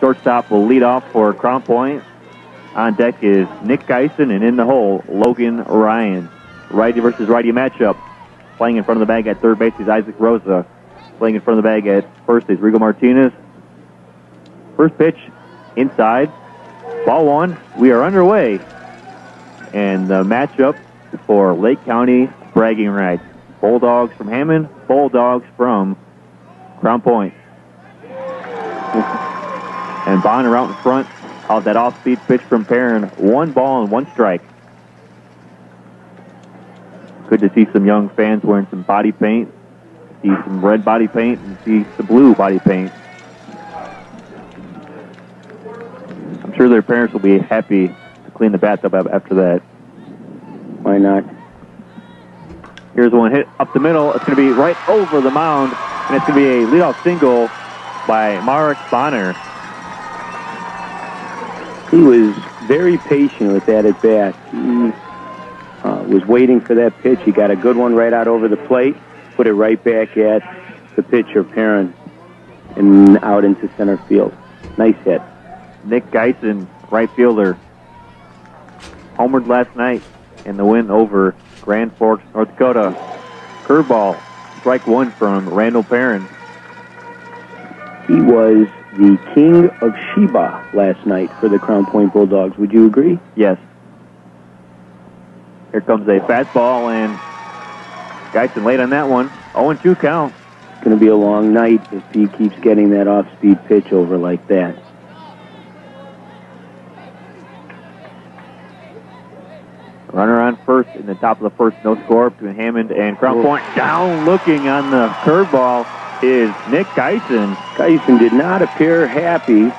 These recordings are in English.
Shortstop will lead off for Crown Point. On deck is Nick Geisen, and in the hole, Logan Ryan. Righty versus righty matchup. Playing in front of the bag at third base is Isaac Rosa. Playing in front of the bag at first is Rigo Martinez. First pitch, inside. Ball one. We are underway. And the matchup for Lake County bragging rights. Bulldogs from Hammond, Bulldogs from Crown Point. And Bonner out in front of that off-speed pitch from Perrin. 1 ball and 1 strike. Good to see some young fans wearing some body paint. See some red body paint and see some blue body paint. I'm sure their parents will be happy to clean the bathtub up after that. Why not? Here's one hit up the middle. It's going to be right over the mound, and it's going to be a leadoff single by Marek Bonner. He was very patient with that at bat. He was waiting for that pitch. He got a good one right out over the plate, put it right back at the pitcher, Perrin, and out into center field. Nice hit. Nick Geisen, right fielder, homered last night in the win over Grand Forks, North Dakota. Curveball, strike 1 from Randall Perrin. He was the king of Sheba last night for the Crown Point Bulldogs. Would you agree? Yes. Here comes a fastball, and Geisen late on that one. 0-2 count. It's going to be a long night if he keeps getting that off-speed pitch over like that. Runner on first in the top of the first, no score between Hammond and Crown Point. Down looking on the curveball is Nick Geisen. Geisen did not appear happy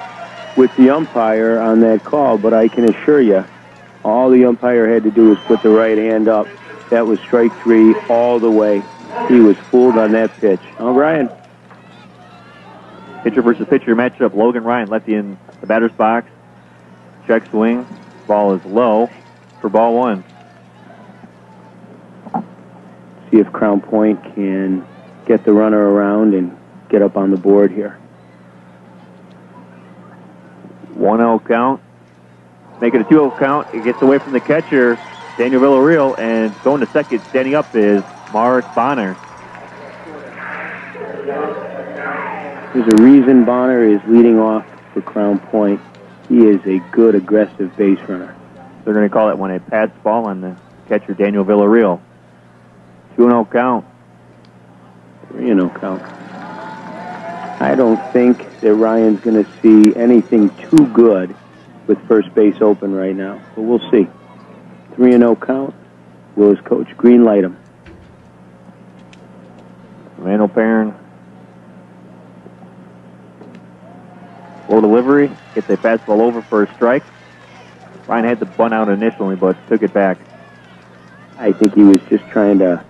with the umpire on that call, but I can assure you, all the umpire had to do was put the right hand up. That was strike 3 all the way. He was fooled on that pitch. O'Brien. Pitcher versus pitcher matchup. Logan Ryan lefty in the batter's box. Check swing. Ball is low for ball 1. See if Crown Point can get the runner around and get up on the board here. 1-0 count. Make it a 2-0 count. It gets away from the catcher, Daniel Villarreal, and going to second, standing up is Marek Bonner. There's a reason Bonner is leading off for Crown Point. He is a good, aggressive base runner. They're going to call that one a pass ball on the catcher, Daniel Villarreal. 2-0 count. 3-0 count. I don't think that Ryan's going to see anything too good with first base open right now, but we'll see. 3-0 count. Will his coach green light him? Randall Perrin. Low delivery. Gets a fastball over for a strike. Ryan had the bunt out initially, but took it back. I think he was just trying to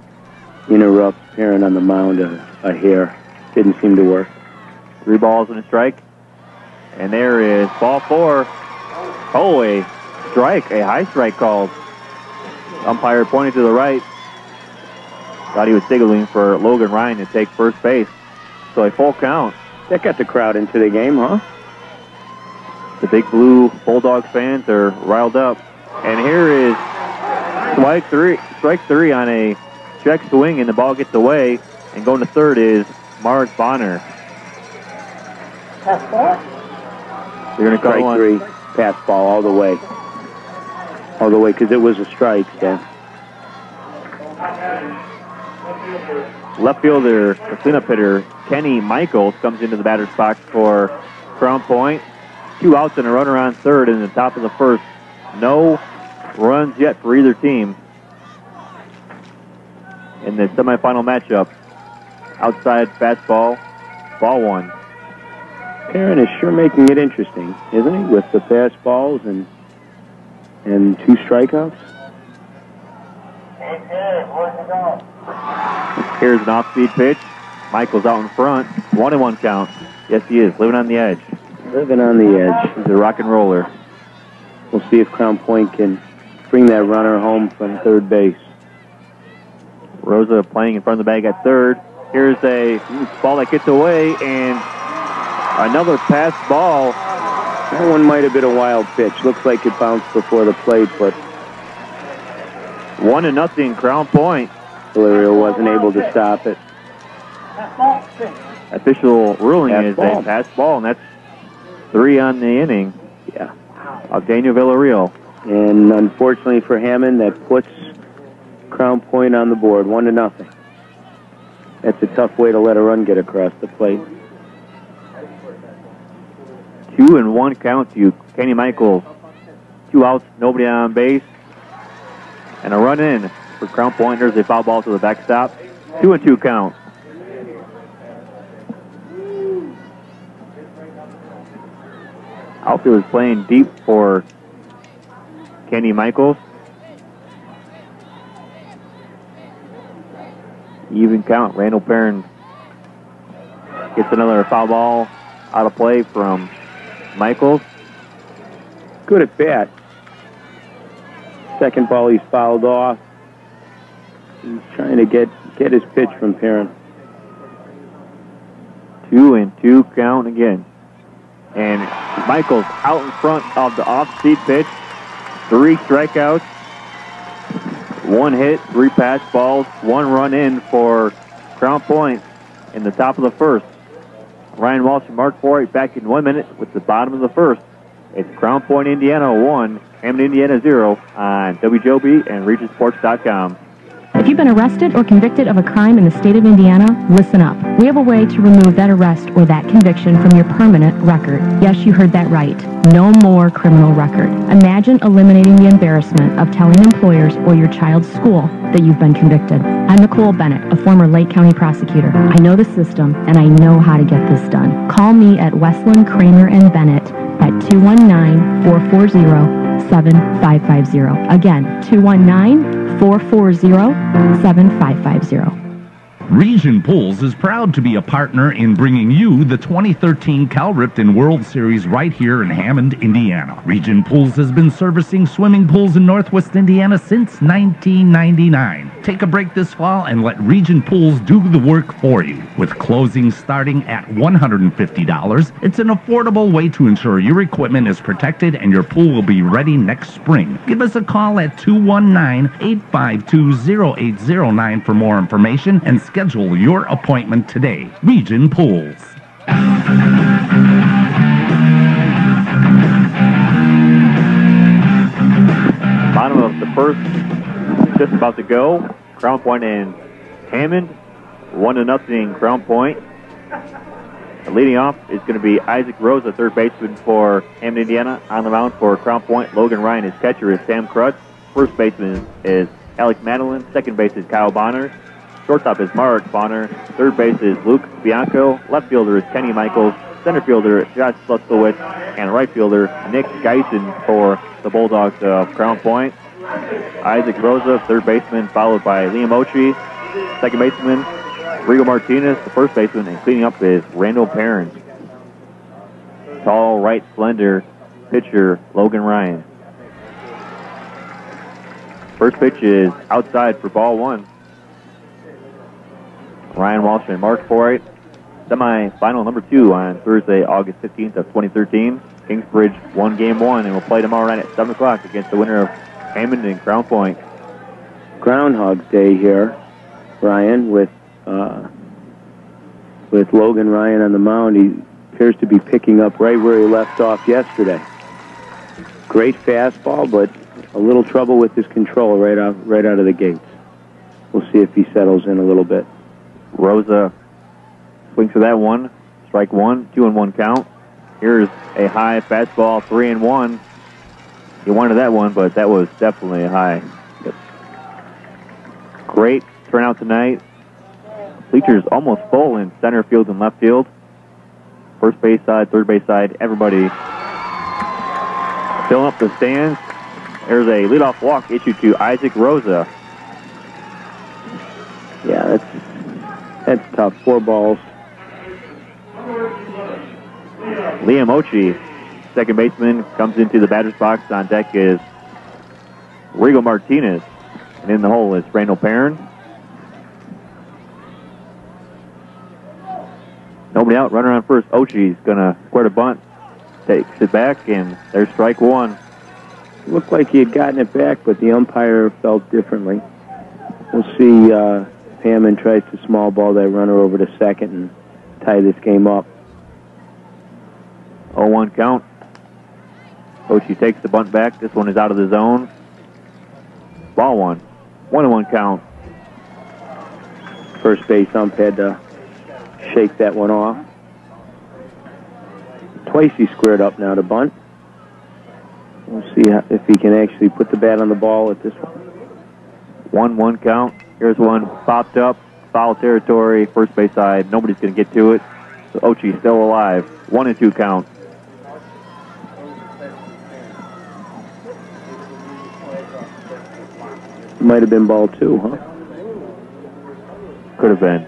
interrupt Perrin on the mound a hair. Didn't seem to work. 3 balls and a strike. And there is ball 4. Oh, a strike, a high strike called. Umpire pointed to the right. Thought he was signaling for Logan Ryan to take first base. So a full count. That got the crowd into the game, huh? The Big Blue Bulldogs fans are riled up. And here is strike 3 on a check swing, and the ball gets away. And going to third is Marek Bonner. They're going to call strike 3, pass ball all the way. All the way, because it was a strike, Stan. Left fielder, the cleanup hitter, Kenny Michaels, comes into the batter's box for Crown Point. 2 outs and a runner on third in the top of the first. No runs yet for either team in the semifinal matchup. Outside fastball, ball 1. Perrin is sure making it interesting, isn't he, with the fastballs and 2 strikeouts? Here's an off-speed pitch. Michael's out in front. 1-1 count. Yes, he is. Living on the edge. Living on the edge. He's a rock and roller. We'll see if Crown Point can bring that runner home from third base. Rosa playing in front of the bag at third. Here's a ball that gets away, and another pass ball That one might have been a wild pitch. Looks like it bounced before the plate, but 1-0 Crown Point. Valerio wasn't able to stop it. Official ruling is a pass ball, and that's 3 on the inning. Yeah. Of Daniel Villarreal. And unfortunately for Hammond, that puts Crown Point on the board, 1-0. That's a tough way to let a run get across the plate. 2-1 count to Kenny Michaels. 2 outs, nobody on base. And a run in for Crown Point. There's a foul ball to the backstop. 2-2 count. Outfield is playing deep for Kenny Michaels. Even count. Randall Perrin gets another foul ball out of play from Michaels. Good at bat. Second ball he's fouled off. He's trying to get his pitch from Perrin. 2-2 count again. And Michaels out in front of the off-speed pitch. 3 strikeouts. 1 hit, 3 pass balls, 1 run in for Crown Point in the top of the first. Ryan Walsh and Mark Forey back in 1 minute with the bottom of the first. It's Crown Point, Indiana 1, Hammond, Indiana 0 on WJOB and RegionSports.com. If you've been arrested or convicted of a crime in the state of Indiana, listen up. We have a way to remove that arrest or that conviction from your permanent record. Yes, you heard that right. No more criminal record. Imagine eliminating the embarrassment of telling employers or your child's school that you've been convicted. I'm Nicole Bennett, a former Lake County prosecutor. I know the system, and I know how to get this done. Call me at Westland, Kramer, and Bennett at 219-440-7550. Again, 219-440-7550. Region Pools is proud to be a partner in bringing you the 2013 Cal Ripken World Series right here in Hammond, Indiana. Region Pools has been servicing swimming pools in Northwest Indiana since 1999. Take a break this fall and let Region Pools do the work for you. With closing starting at $150, it's an affordable way to ensure your equipment is protected and your pool will be ready next spring. Give us a call at 219-852-0809 for more information and schedule your appointment today. Region Pools. Bottom of the first, just about to go. Crown Point and Hammond, 1-0 Crown Point. Leading off is going to be Isaac Rose, the third baseman for Hammond, Indiana. On the mound for Crown Point, Logan Ryan. His catcher is Sam Krutz. First baseman is Alex Madeline. Second base is Kyle Bonner. Shortstop is Mark Bonner. Third base is Luke Bianco. Left fielder is Kenny Michaels. Center fielder Josh Slutzkowitz. And right fielder Nick Geisen for the Bulldogs of Crown Point. Isaac Rosa, third baseman, followed by Liam Ochi. Second baseman, Rigo Martinez. The first baseman, and cleaning up is Randall Perrin. Tall, right, slender pitcher Logan Ryan. First pitch is outside for ball 1. Ryan Walsh and Mark Forey. Semi-final number 2 on Thursday, August 15th of 2013. Kingsbridge won game 1 and will play tomorrow night at 7 o'clock against the winner of Hammond and Crown Point. Groundhog Day here, Ryan, with Logan Ryan on the mound. He appears to be picking up right where he left off yesterday. Great fastball, but a little trouble with his control right out of the gates. We'll see if he settles in a little bit. Rosa swings for that one. Strike 1, 2-1 count. Here's a high fastball, 3-1. He wanted that one, but that was definitely a high. Yep. Great turnout tonight. Bleachers almost full in center field and left field. First base side, third base side, everybody filling up the stands. There's a leadoff walk issued to Isaac Rosa. Yeah, that's tough. 4 balls. Liam Ochi, second baseman, comes into the batter's box. On deck is Rigo Martinez. And in the hole is Randall Perrin. Nobody out, runner on first. Ochi's going to square the bunt. takes it back, and there's strike one. It looked like he had gotten it back, but the umpire felt differently. We'll see Hammond tries to small ball that runner over to second and tie this game up. 0-1 count. Ochi takes the bunt back. This one is out of the zone. Ball one. 1-1 count. First base ump had to shake that one off. Twice he squared up now to bunt. We'll see if he can actually put the bat on the ball at this one. 1-1 count. Here's one popped up. Foul territory. First base side. Nobody's going to get to it. So Ochi's still alive. 1-2 count. Might have been ball two, huh? Could have been.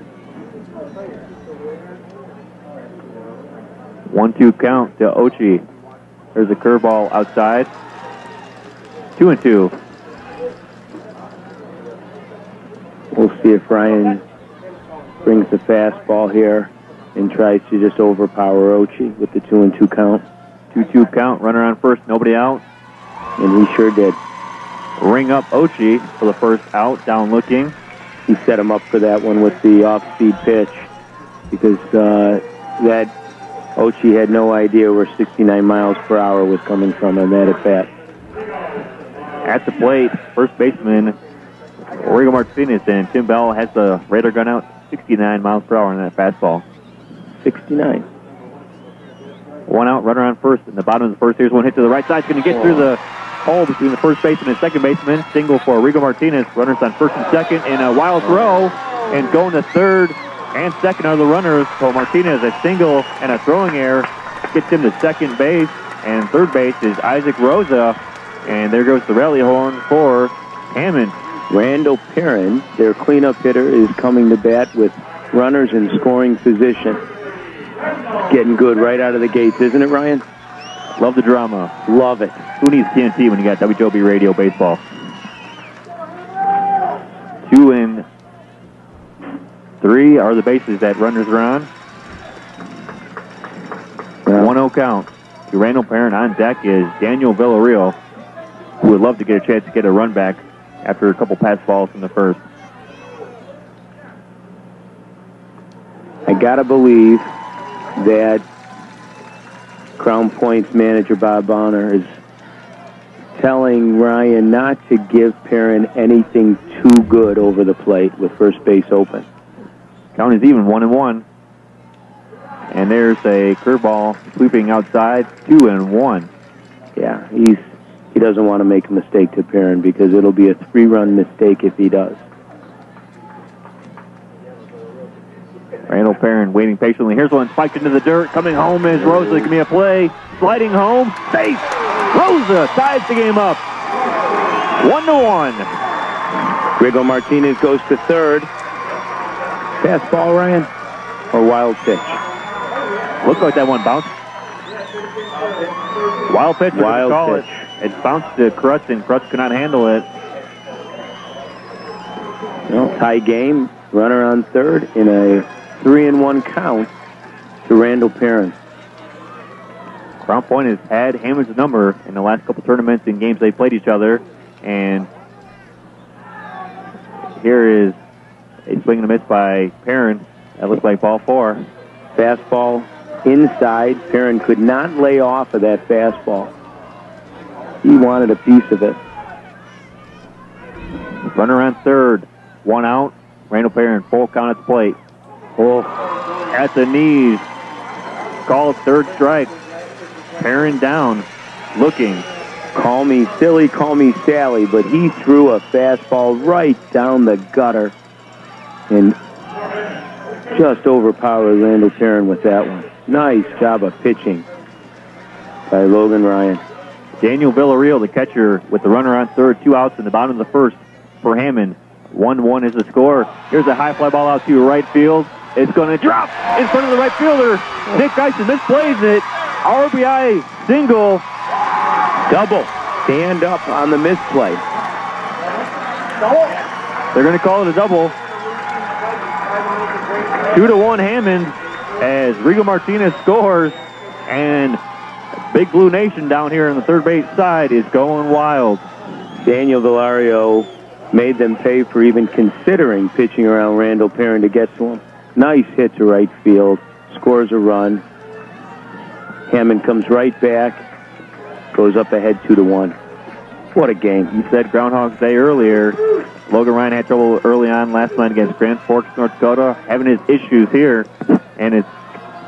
1-2 count to Ochi. There's a curveball outside. 2-2. We'll see if Ryan brings the fastball here and tries to just overpower Ochi with the 2-2 count. 2-2 count. Runner on first. Nobody out. And he sure did. Ring up Ochi for the first out. Down looking. He set him up for that one with the off-speed pitch because that Ochi had no idea where 69 miles per hour was coming from on that at bat. At the plate, first baseman Rigo Martinez, and Tim Bell has the radar gun out. 69 miles per hour on that fastball. 69. One out, runner on first. In the bottom of the first, here's one hit to the right side. It's going to get through the hole between the first baseman and second baseman. Single for Rigo Martinez. Runners on first and second, and a wild throw. And going to third and second are the runners. So Martinez, a single and a throwing error, gets him to second base. And third base is Isaac Rosa. And there goes the rally horn for Hammond. Randall Perrin, their cleanup hitter, is coming to bat with runners in scoring position. Getting good right out of the gates, isn't it, Ryan? Love the drama. Love it. Who needs TNT when you got WJOB Radio Baseball? 2 and 3 are the bases that runners are on. 1-0 count. To Randall Perrin. On deck is Daniel Villarreal, who would love to get a chance to get a run back after a couple pass balls from the first. I gotta believe that Crown Point's manager Bob Bonner is telling Ryan not to give Perrin anything too good over the plate with first base open. Count is even, 1-1. And there's a curveball sweeping outside, 2-1. Yeah, he doesn't want to make a mistake to Perrin because it'll be a 3-run mistake if he does. Randall Perrin waiting patiently. Here's one spiked into the dirt. Coming home is Rosa. Give me a play. Sliding home. Safe. Rosa ties the game up. 1-1. Rigo Martinez goes to third. Fastball, Ryan? Or wild pitch? Looked like that one bounced. Wild pitch. Wild pitch. It bounced to Krutz, and Krutz could not handle it. Well, tie game. Runner on third in a 3-1 count to Randall Perrin. Crown Point has had Hammond's number in the last couple tournaments in games they played each other. And here is a swing and a miss by Perrin. That looks like ball 4. Fastball inside. Perrin could not lay off of that fastball. He wanted a piece of it. Runner on third. 1 out. Randall Perrin, full count at the plate. Oh, at the knees. Called third strike. Perrin down, looking. Call me silly, call me Sally, but he threw a fastball right down the gutter and just overpowered Randall Perrin with that one. Nice job of pitching by Logan Ryan. Daniel Villarreal, the catcher, with the runner on third, 2 outs in the bottom of the first for Hammond. 1-1 is the score. Here's a high fly ball out to right field. It's going to drop in front of the right fielder. Nick Geisen misplays it. RBI single. Double. Stand up on the misplay. They're going to call it a double. 2-1 Hammond as Rigo Martinez scores. And Big Blue Nation down here on the third base side is going wild. Daniel Villario made them pay for even considering pitching around Randall Perrin to get to him. Nice hit to right field. Scores a run. Hammond comes right back. Goes up ahead 2-1. What a game. You said Groundhog's Day earlier. Logan Ryan had trouble early on last night against Grand Forks, North Dakota, having his issues here. And it's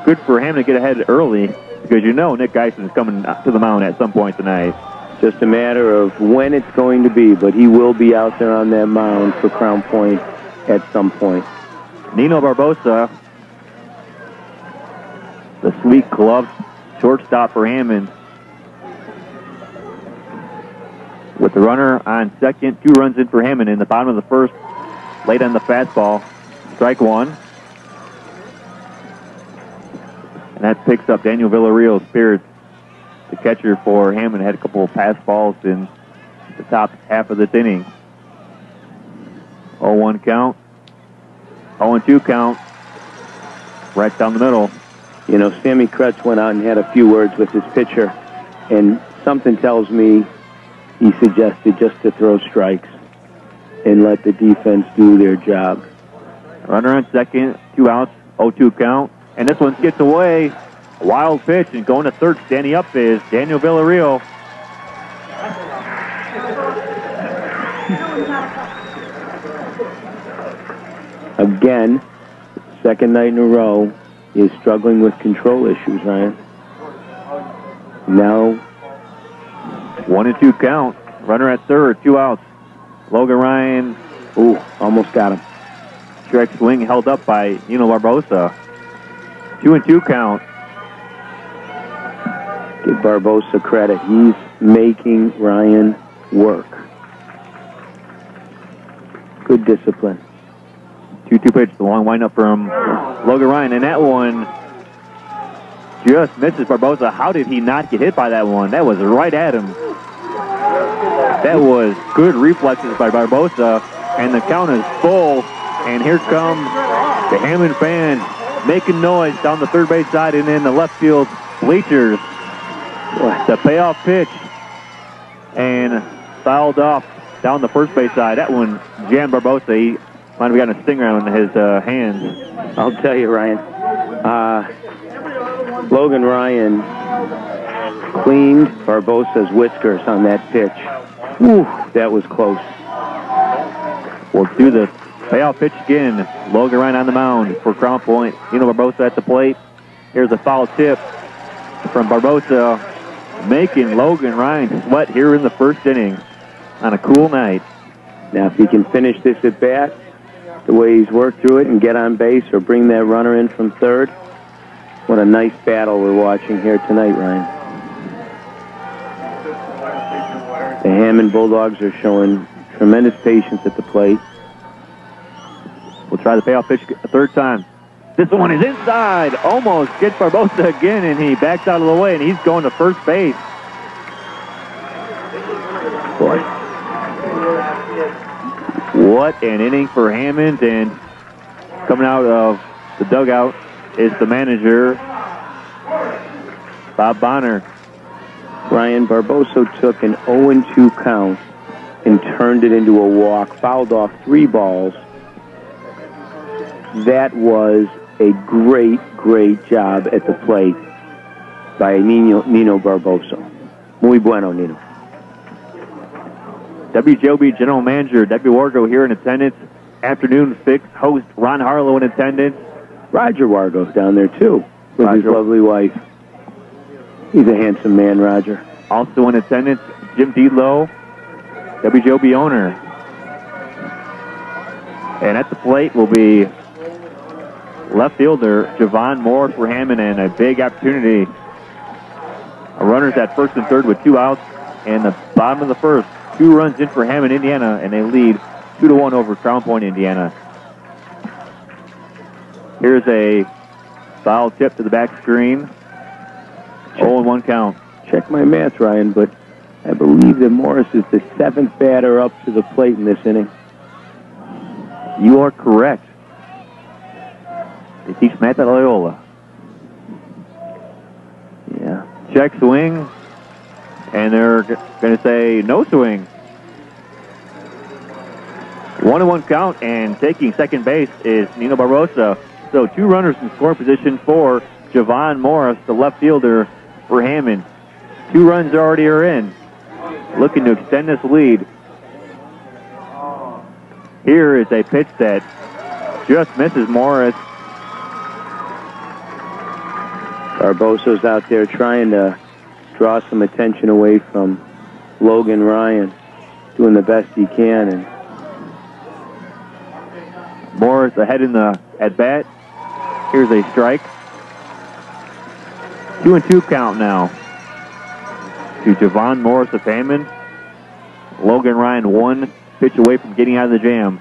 good for him to get ahead early because you know Nick Geisen is coming to the mound at some point tonight. Just a matter of when it's going to be, but he will be out there on that mound for Crown Point at some point. Nino Barbosa, the sweet glove shortstop for Hammond. With the runner on second, 2 runs in for Hammond in the bottom of the first. Late on the fastball. Strike 1. And that picks up Daniel Villarreal's spirits. The catcher for Hammond had a couple of pass balls in the top half of this inning. 0-1 count. 0-2 count. Right down the middle. You know, Sammy Kretz went out and had a few words with his pitcher, and something tells me he suggested just to throw strikes and let the defense do their job. Runner on second, 2 outs, 0-2 count. And this one gets away. A wild pitch, and going to third, standing up is Daniel Villarreal. Again, second night in a row, he is struggling with control issues, Ryan. Now, 1-2 count. Runner at third, 2 outs. Logan Ryan, almost got him. Strike swing held up by Nino Barbosa. 2-2 count. Give Barbosa credit. He's making Ryan work. Good discipline. 2-2 pitch, the long windup from Logan Ryan. And that one just misses Barbosa. How did he not get hit by that one? That was right at him. That was good reflexes by Barbosa. And the count is full. And here comes the Hammond fans making noise down the third base side and in the left field bleachers. The payoff pitch and fouled off down the first base side. That one jammed Barbosa. He might have gotten a stinger on his hands. I'll tell you, Ryan. Logan Ryan cleaned Barbosa's whiskers on that pitch. Whew, that was close. We'll do the payoff pitch again. Logan Ryan on the mound for Crown Point. Nino Barbosa at the plate. Here's a foul tip from Barbosa, making Logan Ryan sweat here in the first inning on a cool night. Now, if he can finish this at bat the way he's worked through it and get on base or bring that runner in from third, what a nice battle we're watching here tonight, Ryan. The Hammond Bulldogs are showing tremendous patience at the plate. We'll try the payoff pitch a third time. This one is inside. Almost gets Barbosa again, and he backs out of the way, and he's going to first base. Boy. What an inning for Hammond, and coming out of the dugout is the manager, Bob Bonner. Ryan, Barbosa took an 0-2 count and turned it into a walk, fouled off 3 balls. That was a great, great job at the plate by Nino Barbosa. Muy bueno, Nino. WJOB General Manager Debbie Wargo here in attendance. Afternoon Fix host Ron Harlow in attendance. Roger Wargo's down there, too, with his lovely wife. He's a handsome man, Roger. Also in attendance, Jim Deedlow, WJOB owner. And at the plate will be left fielder Javon Moore for Hammond, and a big opportunity. A runner's at first and third with 2 outs, and the bottom of the first. 2 runs in for Hammond, Indiana, and they lead 2-1 over Crown Point, Indiana. Here's a foul tip to the back screen. 0-1 count. Check my math, Ryan, but I believe that Morris is the 7th batter up to the plate in this inning. You are correct. They teach math at Loyola. Yeah. check swing, and they're going to say no swing. 1-1 count, and taking second base is Nino Barbosa. So 2 runners in scoring position for Javon Morris, the left fielder for Hammond. 2 runs already are in, looking to extend this lead. Here is a pitch that just misses Morris. Barbosa's out there trying to draw some attention away from Logan Ryan, doing the best he can. And Morris ahead in the at-bat. Here's a strike. 2-2 count now to Javon Morris of Hammond. Logan Ryan 1 pitch away from getting out of the jam.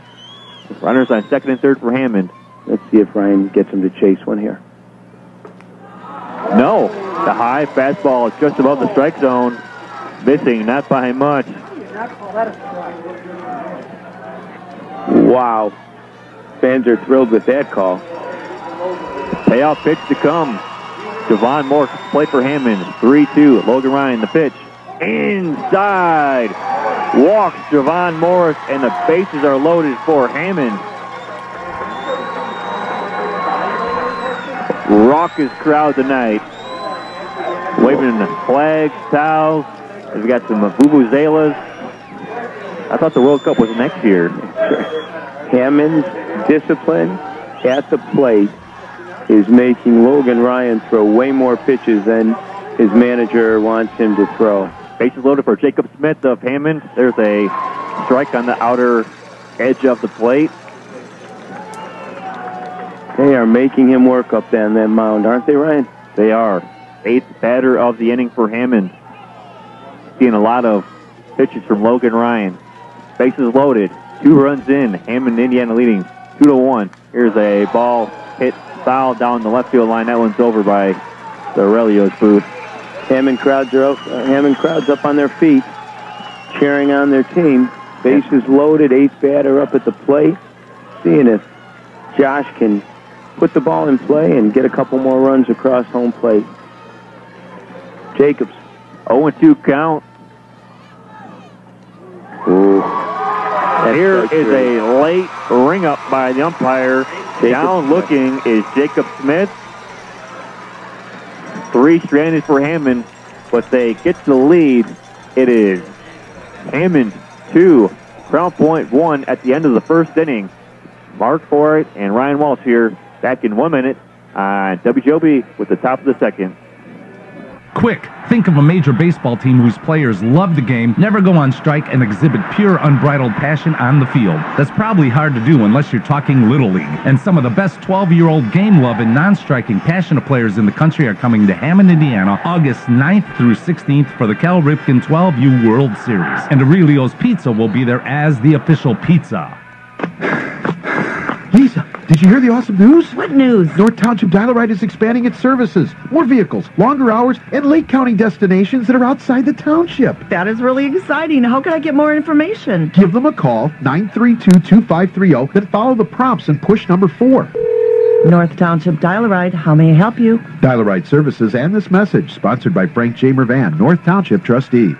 Runners on second and third for Hammond. Let's see if Ryan gets him to chase one here. No, the high fastball is just above the strike zone. Missing, not by much. Wow. Fans are thrilled with that call. Payoff pitch to come. Javon Morris play for Hammond. 3-2. Logan Ryan, the pitch. Inside. Walks Javon Morris, and the bases are loaded for Hammond. Raucous crowd tonight. Waving flags, towels. We've got some vuvuzelas. I thought the World Cup was next year. Hammond's discipline at the plate is making Logan Ryan throw way more pitches than his manager wants him to throw. Bases loaded for Jacob Smith of Hammond. There's a strike on the outer edge of the plate. They are making him work up there on that mound, aren't they, Ryan? They are. 8th batter of the inning for Hammond. Seeing a lot of pitches from Logan Ryan. Bases loaded. 2 runs in. Hammond, Indiana leading 2-1. Here's a ball hit foul down the left field line. That one's over by the Aurelio's booth. Hammond crowds up on their feet, cheering on their team. Bases loaded, 8th batter up at the plate. Seeing if Josh can put the ball in play and get a couple more runs across home plate. Jacobs. 0-2 count. Ooh. Here is a late ring up by the umpire. Down looking is Jacob Smith. 3 stranded for Hammond, but they get to the lead. It is Hammond 2, Crown Point 1 at the end of the first inning. Mark Forrest and Ryan Walsh here back in 1 minute on WJOB with the top of the second. Quick, think of a major baseball team whose players love the game, never go on strike, and exhibit pure, unbridled passion on the field. That's probably hard to do unless you're talking Little League. And some of the best 12-year-old game love and non-striking passionate players in the country are coming to Hammond, Indiana, August 9th through 16th for the Cal Ripken 12U World Series. And Aurelio's Pizza will be there as the official pizza. Lisa, did you hear the awesome news? What news? North Township Dial-A-Ride is expanding its services. More vehicles, longer hours, and Lake County destinations that are outside the township. That is really exciting. How can I get more information? Give them a call, 932-2530, then follow the prompts and push number 4. North Township Dial-A-Ride, how may I help you? Dial-A-Ride Services and this message, sponsored by Frank J. Mervan, North Township trustee.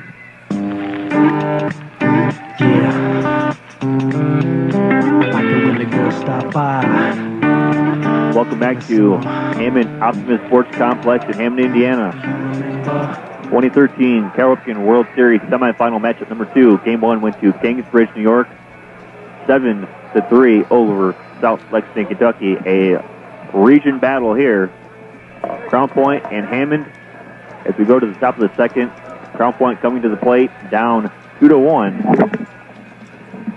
Welcome back to Hammond Optimist Sports Complex in Hammond, Indiana. 2013 Cal Ripken World Series semifinal matchup number 2. Game 1 went to Kingsbridge, New York, 7-3 over South Lexington, Kentucky. A region battle here. Crown Point and Hammond. As we go to the top of the second, Crown Point coming to the plate, down 2-1.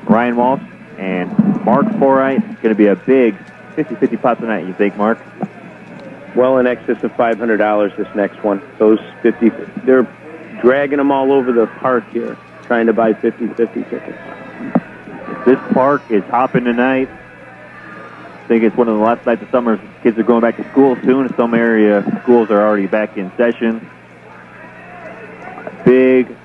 Ryan Walsh and Mark Forrest. Going to be a big 50-50 pot tonight, you think, Mark? Well in excess of $500 this next one. Those 50, they're dragging them all over the park here, trying to buy 50-50 tickets. This park is hopping tonight. I think it's one of the last nights of summer. Kids are going back to school soon. In some area, schools are already back in session. Big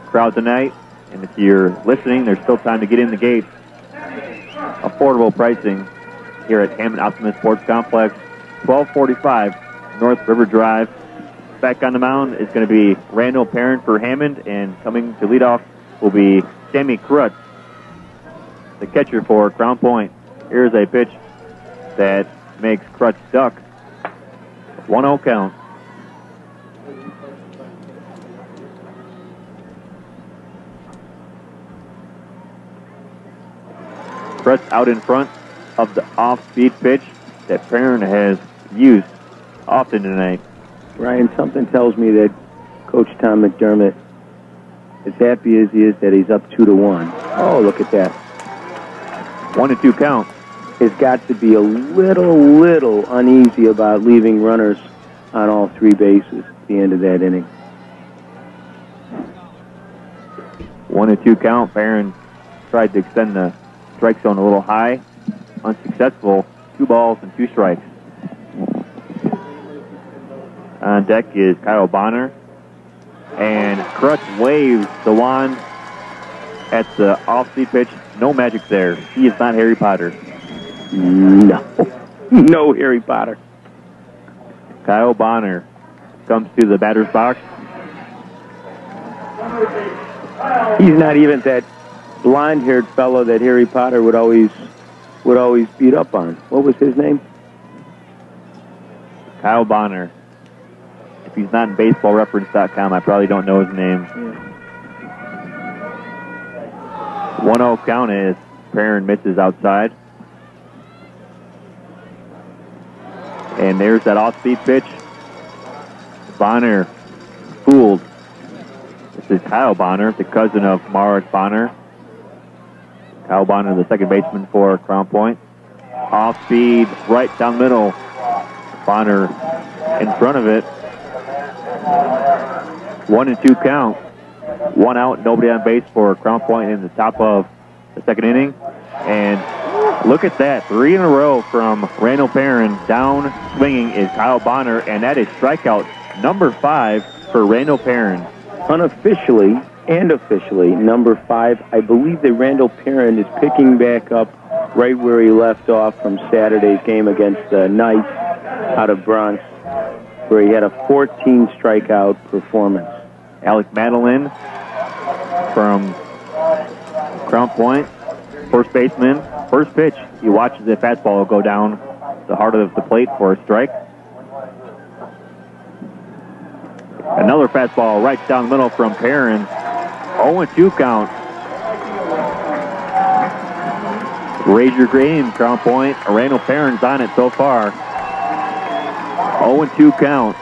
crowd tonight. And if you're listening, there's still time to get in the gate. Affordable pricing here at Hammond Optimist Sports Complex. 12:45 North River Drive. Back on the mound is going to be Randall Perrin for Hammond, and coming to lead off will be Sammy Crutz, the catcher for Crown Point. Here's a pitch that makes Crutz duck. 1-0 count. Crutz out in front of the off-speed pitch that Perrin has used often tonight. Ryan, something tells me that Coach Tom McDermott, as happy as he is that he's up 2-1. Oh, look at that. 1-2 count. Has got to be a little uneasy about leaving runners on all 3 bases at the end of that inning. 1-2 count. Perrin tried to extend the strike zone a little high. Unsuccessful. 2 balls and 2 strikes. On deck is Kyle Bonner. And Crutz waves the wand at the off-speed pitch. No magic there. He is not Harry Potter. No. No Harry Potter. Kyle Bonner comes to the batter's box. He's not even that blonde-haired fellow that Harry Potter would always beat up on. What was his name? Kyle Bonner. If he's not in baseballreference.com, I probably don't know his name. 1-0 count is Perrin misses outside. And there's that off-speed pitch. Bonner fooled. This is Kyle Bonner, the cousin of Marek Bonner. Kyle Bonner, the second baseman for Crown Point. Off-speed, right down the middle. Bonner in front of it. 1-2 count. 1 out, nobody on base for Crown Point in the top of the second inning. And look at that, 3 in a row from Randall Perrin. Down swinging is Kyle Bonner, and that is strikeout number 5 for Randall Perrin. Unofficially and officially, number 5. I believe that Randall Perrin is picking back up right where he left off from Saturday's game against the Knights out of Bronx, where he had a 14 strikeout performance. Alec Madeline from Crown Point, first baseman. First pitch, he watches the fastball go down the heart of the plate for a strike. Another fastball right down the middle from Perrin. 0-2 count. Raise your game, Crown Point. Randall Perrin's on it so far. 0-2 count.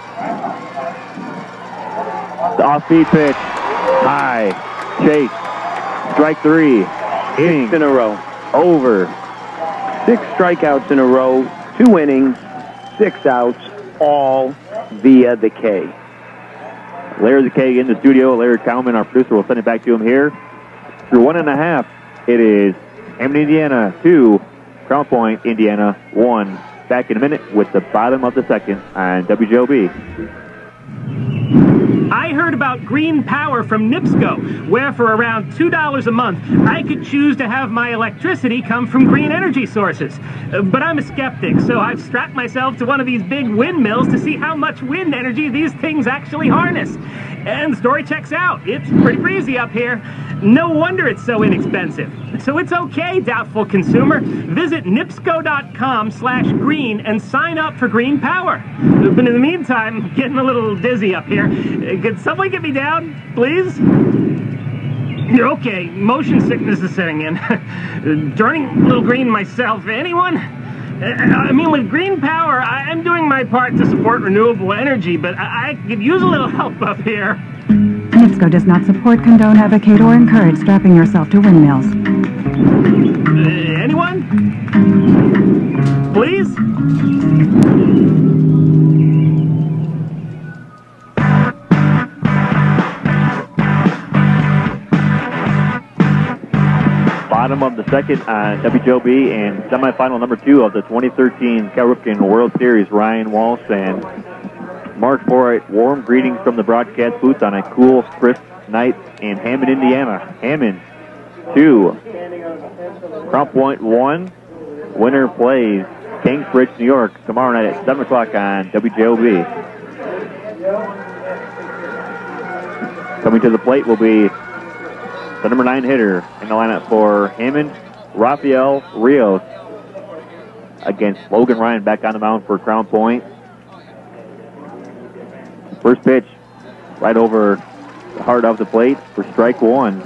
The off-speed pitch. High. Chase. Strike 3. Inning. 6 in a row. Over. 6 strikeouts in a row. 2 innings. 6 outs. All via the K. Larry the K in the studio. Larry Cowman, our producer, will send it back to him here. Through 1.5, it is Hammond, Indiana 2, Crown Point, Indiana 1. Back in a minute with the bottom of the second on WJOB. I heard about green power from NIPSCO, where for around $2 a month, I could choose to have my electricity come from green energy sources. But I'm a skeptic, so I've strapped myself to one of these big windmills to see how much wind energy these things actually harness. And the story checks out. It's pretty breezy up here. No wonder it's so inexpensive. So it's okay, doubtful consumer. Visit nipsco.com/green and sign up for green power. But in the meantime, I'm getting a little dizzy up here. Could someone get me down, please? You're okay. Motion sickness is setting in. Turning a little green myself. Anyone? I mean, with green power, I'm doing my part to support renewable energy, but I could use a little help up here. NIPSCO does not support, condone, advocate, or encourage strapping yourself to windmills. Anyone? Please? Bottom of the second on WJOB, and semifinal number 2 of the 2013 Cal Ripken World Series. Ryan Walsh and Mark Forrest, warm greetings from the broadcast booth on a cool, crisp night in Hammond, Indiana. Hammond 2, Crown Point 1. Winner plays Kingsbridge, New York, tomorrow night at 7 o'clock on WJOB. Coming to the plate will be the number 9 hitter in the lineup for Hammond, Rafael Rios, against Logan Ryan back on the mound for Crown Point. First pitch right over the heart of the plate for strike 1.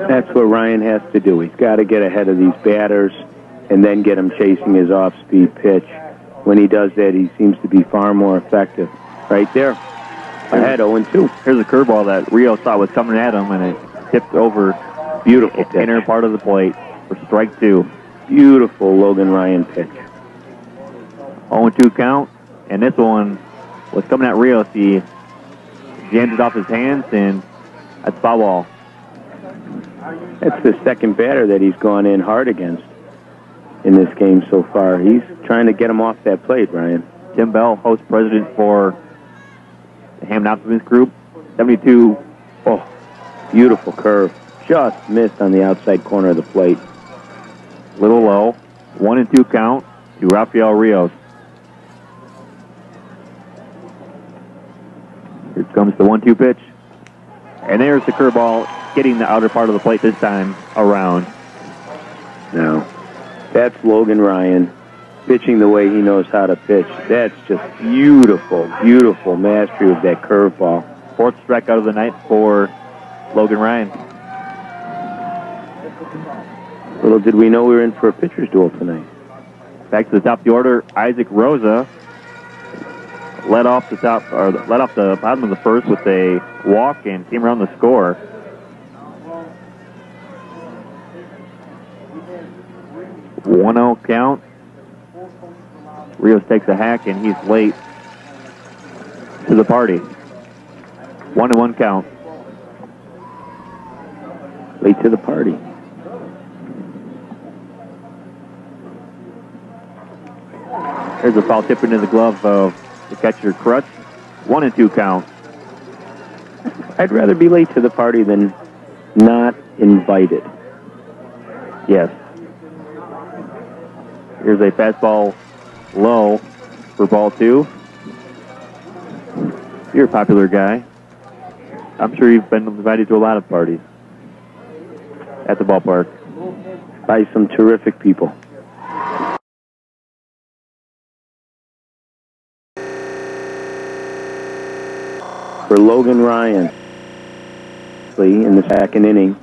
That's what Ryan has to do. He's got to get ahead of these batters and then get him chasing his off-speed pitch. When he does that, he seems to be far more effective. Right there, ahead 0-2. Here's a curveball that Rios thought was coming at him, and it tipped over Beautiful the inner part of the plate for strike 2. Beautiful Logan Ryan pitch. 0-2 count, and this one was coming at Rios. He jammed it off his hands, and that's foul ball. That's the second batter that he's gone in hard against in this game so far. He's trying to get him off that plate, Ryan. Tim Bell, host president for the Hammond Optimist Group. 72. Oh, beautiful curve. Just missed on the outside corner of the plate. Little low. 1-2 count to Rafael Rios. Here comes the 1-2 pitch. And there's the curveball getting the outer part of the plate this time around. Now, that's Logan Ryan pitching the way he knows how to pitch. That's just beautiful, beautiful mastery of that curveball. 4th strikeout of the night for Logan Ryan. Little did we know we were in for a pitcher's duel tonight. Back to the top of the order, Isaac Rosa led off the bottom of the first with a walk and came around the score. One-0 count. Rios takes a hack and he's late to the party. 1-1 count. Late to the party. There's a foul tip into the glove of the catcher Crutch. 1-2 count. I'd rather be late to the party than not invited. Yes. Here's a fastball low for ball 2. You're a popular guy. I'm sure you've been invited to a lot of parties at the ballpark. By some terrific people. For Logan Ryan, in the second inning,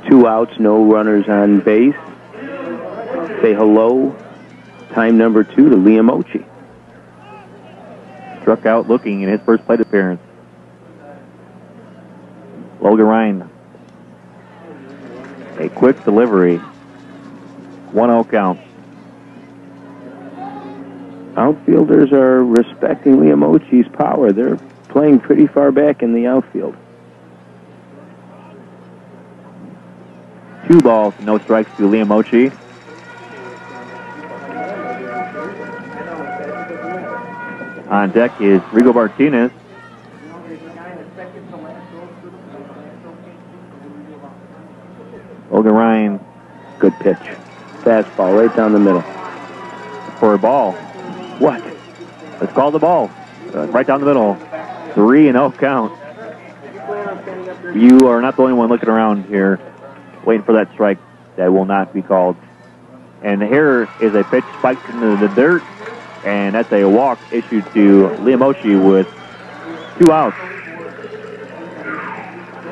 2 outs, no runners on base. Say hello, time number 2 to Liam Ochi. Struck out looking in his first plate appearance. Logan Ryan, a quick delivery. 1-0 count. Outfielders are respecting Liam Ochi's power. They're playing pretty far back in the outfield. 2 balls, no strikes to Liam Ochi. On deck is Rigo Martinez. Logan Ryan. Good pitch. Fastball right down the middle. For a ball. What? Let's call the ball. Right down the middle. 3-0 count. You are not the only one looking around here, waiting for that strike that will not be called. And here is a pitch spiked into the dirt, and that's a walk issued to Liam Ochi with 2 outs.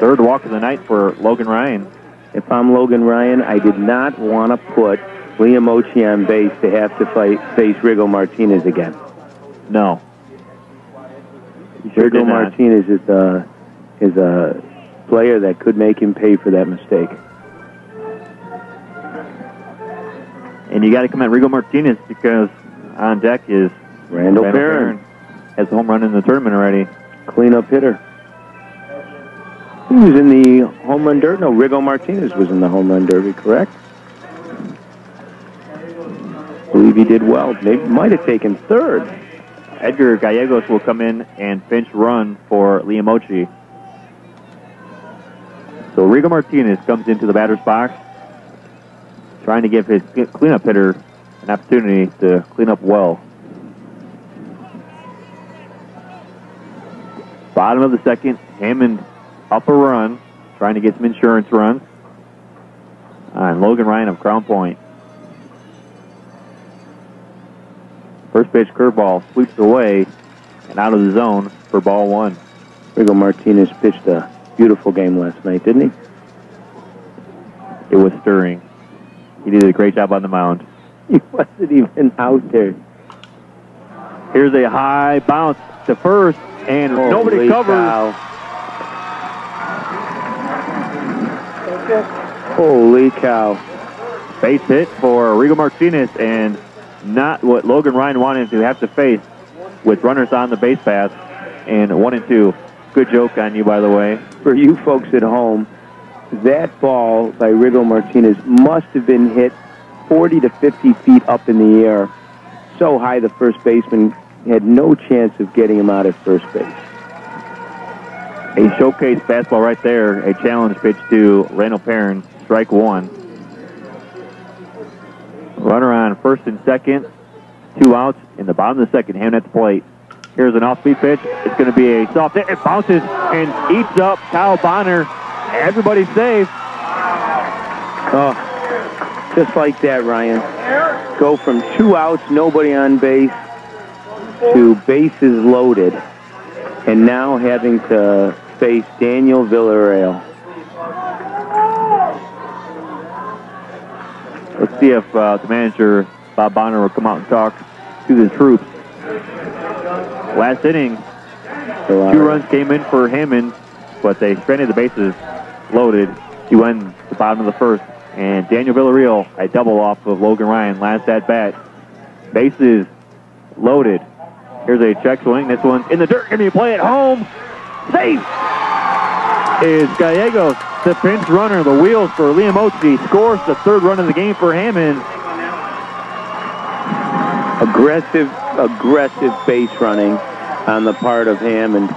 3rd walk of the night for Logan Ryan. If I'm Logan Ryan, I did not want to put Liam Ochi on base to have to face Rigo Martinez again. No. Sure Rigo Martinez is a player that could make him pay for that mistake. And you got to commend Rigo Martinez because on deck is Randall Barron. Has a home run in the tournament already. Cleanup hitter. He was in the home run derby. No, Rigo Martinez was in the home run derby, correct? I believe he did well. They might have taken 3rd. Edgar Gallegos will come in and pinch run for Liam Ochi. So Rigo Martinez comes into the batter's box. trying to give his cleanup hitter an opportunity to clean up well. Bottom of the second, Hammond up a run, trying to get some insurance runs on Logan Ryan of Crown Point. First pitch curveball sweeps away and out of the zone for ball one. Rigo Martinez pitched a beautiful game last night, didn't he? It was stirring. He did a great job on the mound. He wasn't even out there. Here's a high bounce to first, and nobody covers. Cow. Holy cow. Base hit for Rigo Martinez, and not what Logan Ryan wanted to have to face with runners on the base path, and 1-2. Good joke on you, by the way. For you folks at home, that ball by Rigo Martinez must have been hit 40 to 50 feet up in the air, so high the first baseman had no chance of getting him out at first base. A showcase fastball right there, a challenge pitch to Randall Perrin, strike one. Runner on first and second, 2 outs in the bottom of the second, Hammond at the plate. Here's an off-speed pitch. It's going to be a soft hit. It bounces and eats up Kyle Bonner. Everybody's safe. Oh, just like that, Ryan. Go from 2 outs, nobody on base, to bases loaded, and now having to face Daniel Villarreal. Let's see if the manager, Bob Bonner, will come out and talk to the troops. Last inning, 2 runs came in for Hammond, but they stranded the bases loaded. He went to the bottom of the first, and Daniel Villarreal, a double off of Logan Ryan, last at bat. Bases loaded. Here's a check swing. This one's in the dirt. Can you play it home? Safe is Gallegos, the pinch runner. The wheels for Liam Ochi. Scores the 3rd run of the game for Hammond. Aggressive base running on the part of Hammond.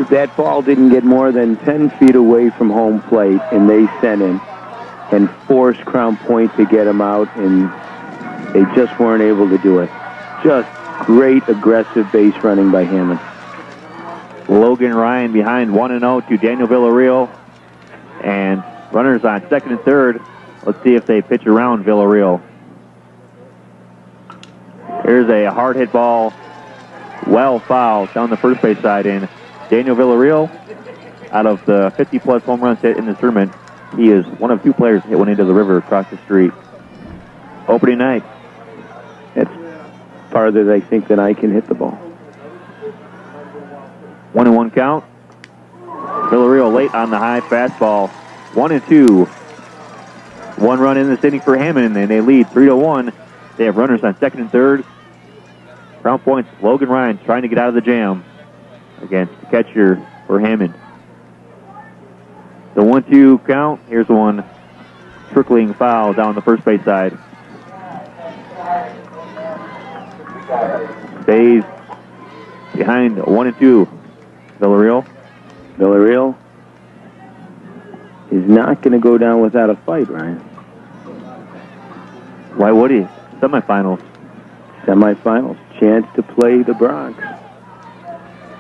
That ball didn't get more than 10 feet away from home plate, and they sent him and forced Crown Point to get him out, and they just weren't able to do it. Just great aggressive base running by Hammond. Logan Ryan behind 1-0 to Daniel Villarreal, and runners on second and third. Let's see if they pitch around Villarreal. Here's a hard hit ball, well fouled down the first base side, and Daniel Villarreal, out of the 50-plus home runs hit in this tournament, he is one of 2 players to hit one into the river across the street. Opening night. It's farther, I think, than I can hit the ball. 1-1 count. Villarreal late on the high fastball. 1-2. 1 run in this inning for Hammond, and they lead 3-1. They have runners on second and third. Crown Point's Logan Ryan trying to get out of the jam against the catcher for Hammond. The 1-2 count. Here's one trickling foul down the first base side. Stays behind 1-2. Villarreal is not going to go down without a fight, Ryan. Why would he? Semifinals. Chance to play the Bronx.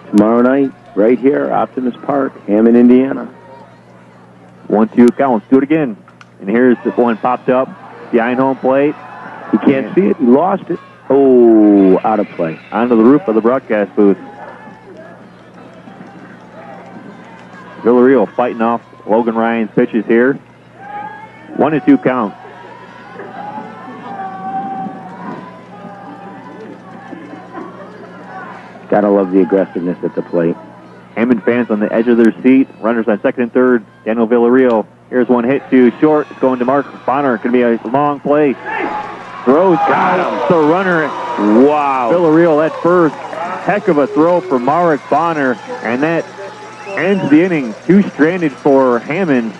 Tomorrow night, right here, Optimus Park, Hammond, Indiana. 1-2 count. Let's do it again. And here's the one popped up behind home plate. He can't see it. He lost it. Oh, out of play. Onto the roof of the broadcast booth. Villarreal fighting off Logan Ryan's pitches here. 1-2 count. Gotta love the aggressiveness at the plate. Hammond fans on the edge of their seat. Runners on second and third. Daniel Villarreal. Here's one hit to short. It's going to Mark Bonner. Going to be a long play. Throws out the runner. Wow. Villarreal at first. Heck of a throw for Marek Bonner. And that ends the inning. 2 stranded for Hammond.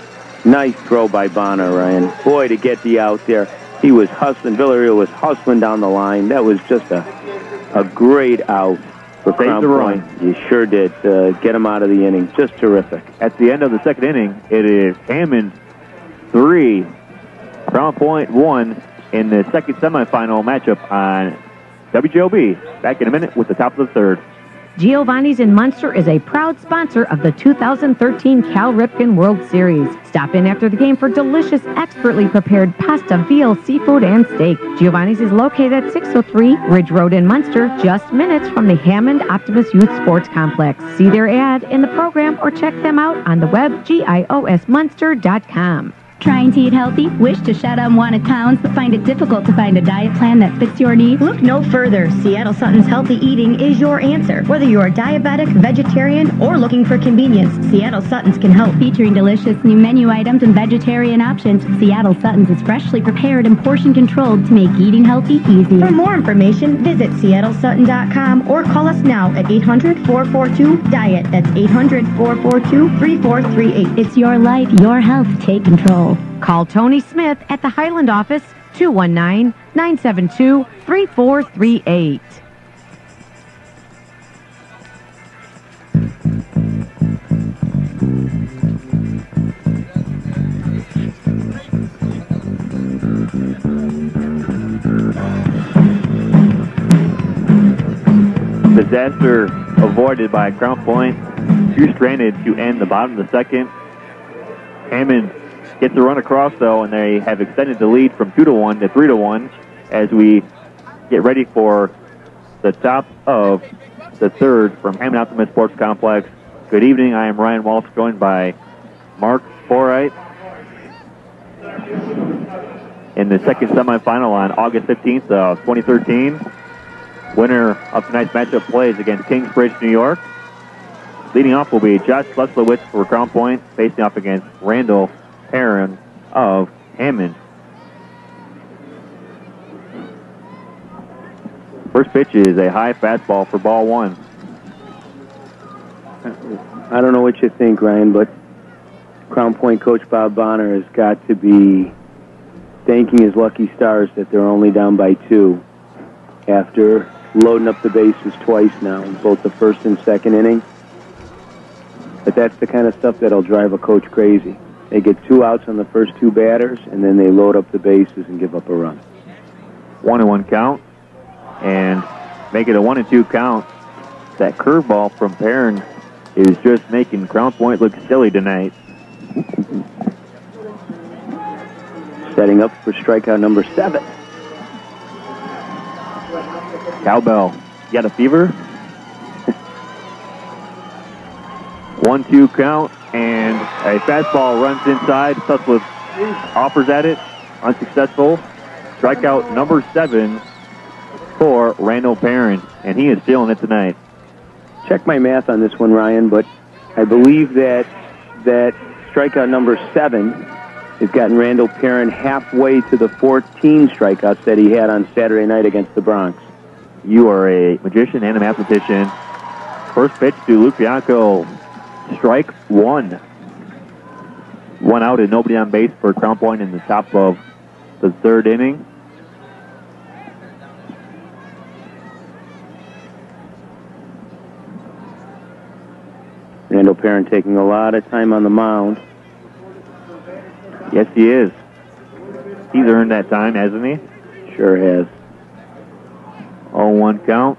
Nice throw by Bonner, Ryan. Boy, to get the out there. He was hustling. Villarreal was hustling down the line. That was just a great out for Crown Point. You sure did. Get him out of the inning. Just terrific. At the end of the second inning, it is Hammond 3, Crown Point won in the second semifinal matchup on WJOB. Back in a minute with the top of the third. Giovanni's in Munster is a proud sponsor of the 2013 Cal Ripken World Series. Stop in after the game for delicious, expertly prepared pasta, veal, seafood, and steak. Giovanni's is located at 603 Ridge Road in Munster, just minutes from the Hammond Optimus Youth Sports Complex. See their ad in the program or check them out on the web, giosmunster.com. Trying to eat healthy? Wish to shut unwanted pounds, but find it difficult to find a diet plan that fits your needs? Look no further. Seattle Sutton's Healthy Eating is your answer. Whether you are diabetic, vegetarian, or looking for convenience, Seattle Sutton's can help. Featuring delicious new menu items and vegetarian options, Seattle Sutton's is freshly prepared and portion controlled to make eating healthy easy. For more information, visit seattlesutton.com or call us now at 800-442-DIET. That's 800-442-3438. It's your life, your health. Take control. Call Tony Smith at the Highland office, 219-972-3438. Disaster avoided by Crown Point. Two stranded to end the bottom of the second. Hammond gets a run across, though, and they have extended the lead from 2-1 to 3-1 as we get ready for the top of the third from Hammond Optimus Sports Complex. Good evening. I am Ryan Walsh, joined by Mark Forright. In the second semifinal on August 15th of 2013. Winner of tonight's matchup plays against Kingsbridge, New York. Leading off will be Josh Leslowitz for Crown Point, facing off against Randall Perrin of Hammond. First pitch is a high fastball for ball one. I don't know what you think, Ryan, but Crown Point coach Bob Bonner has got to be thanking his lucky stars that they're only down by 2 after loading up the bases twice now in both the first and second inning. But that's the kind of stuff that'll drive a coach crazy. They get 2 outs on the first 2 batters, and then they load up the bases and give up a run. 1-1 count, and make it a 1-2 count. That curveball from Perrin is just making Crown Point look silly tonight. Setting up for strikeout number 7. Cowbell, you got a fever? 1-2 count, and a fastball runs inside. Sutcliffe offers at it, unsuccessful. Strikeout number 7 for Randall Perrin, and he is feeling it tonight. Check my math on this one, Ryan, but I believe that strikeout number 7 has gotten Randall Perrin halfway to the 14 strikeouts that he had on Saturday night against the Bronx. You are a magician and a mathematician. First pitch to Luke Bianco. Strike 1. 1 out and nobody on base for Crown Point in the top of the third inning. Randall Perrin taking a lot of time on the mound. Yes, he is. He's earned that time, hasn't he? Sure has. 0-1 count.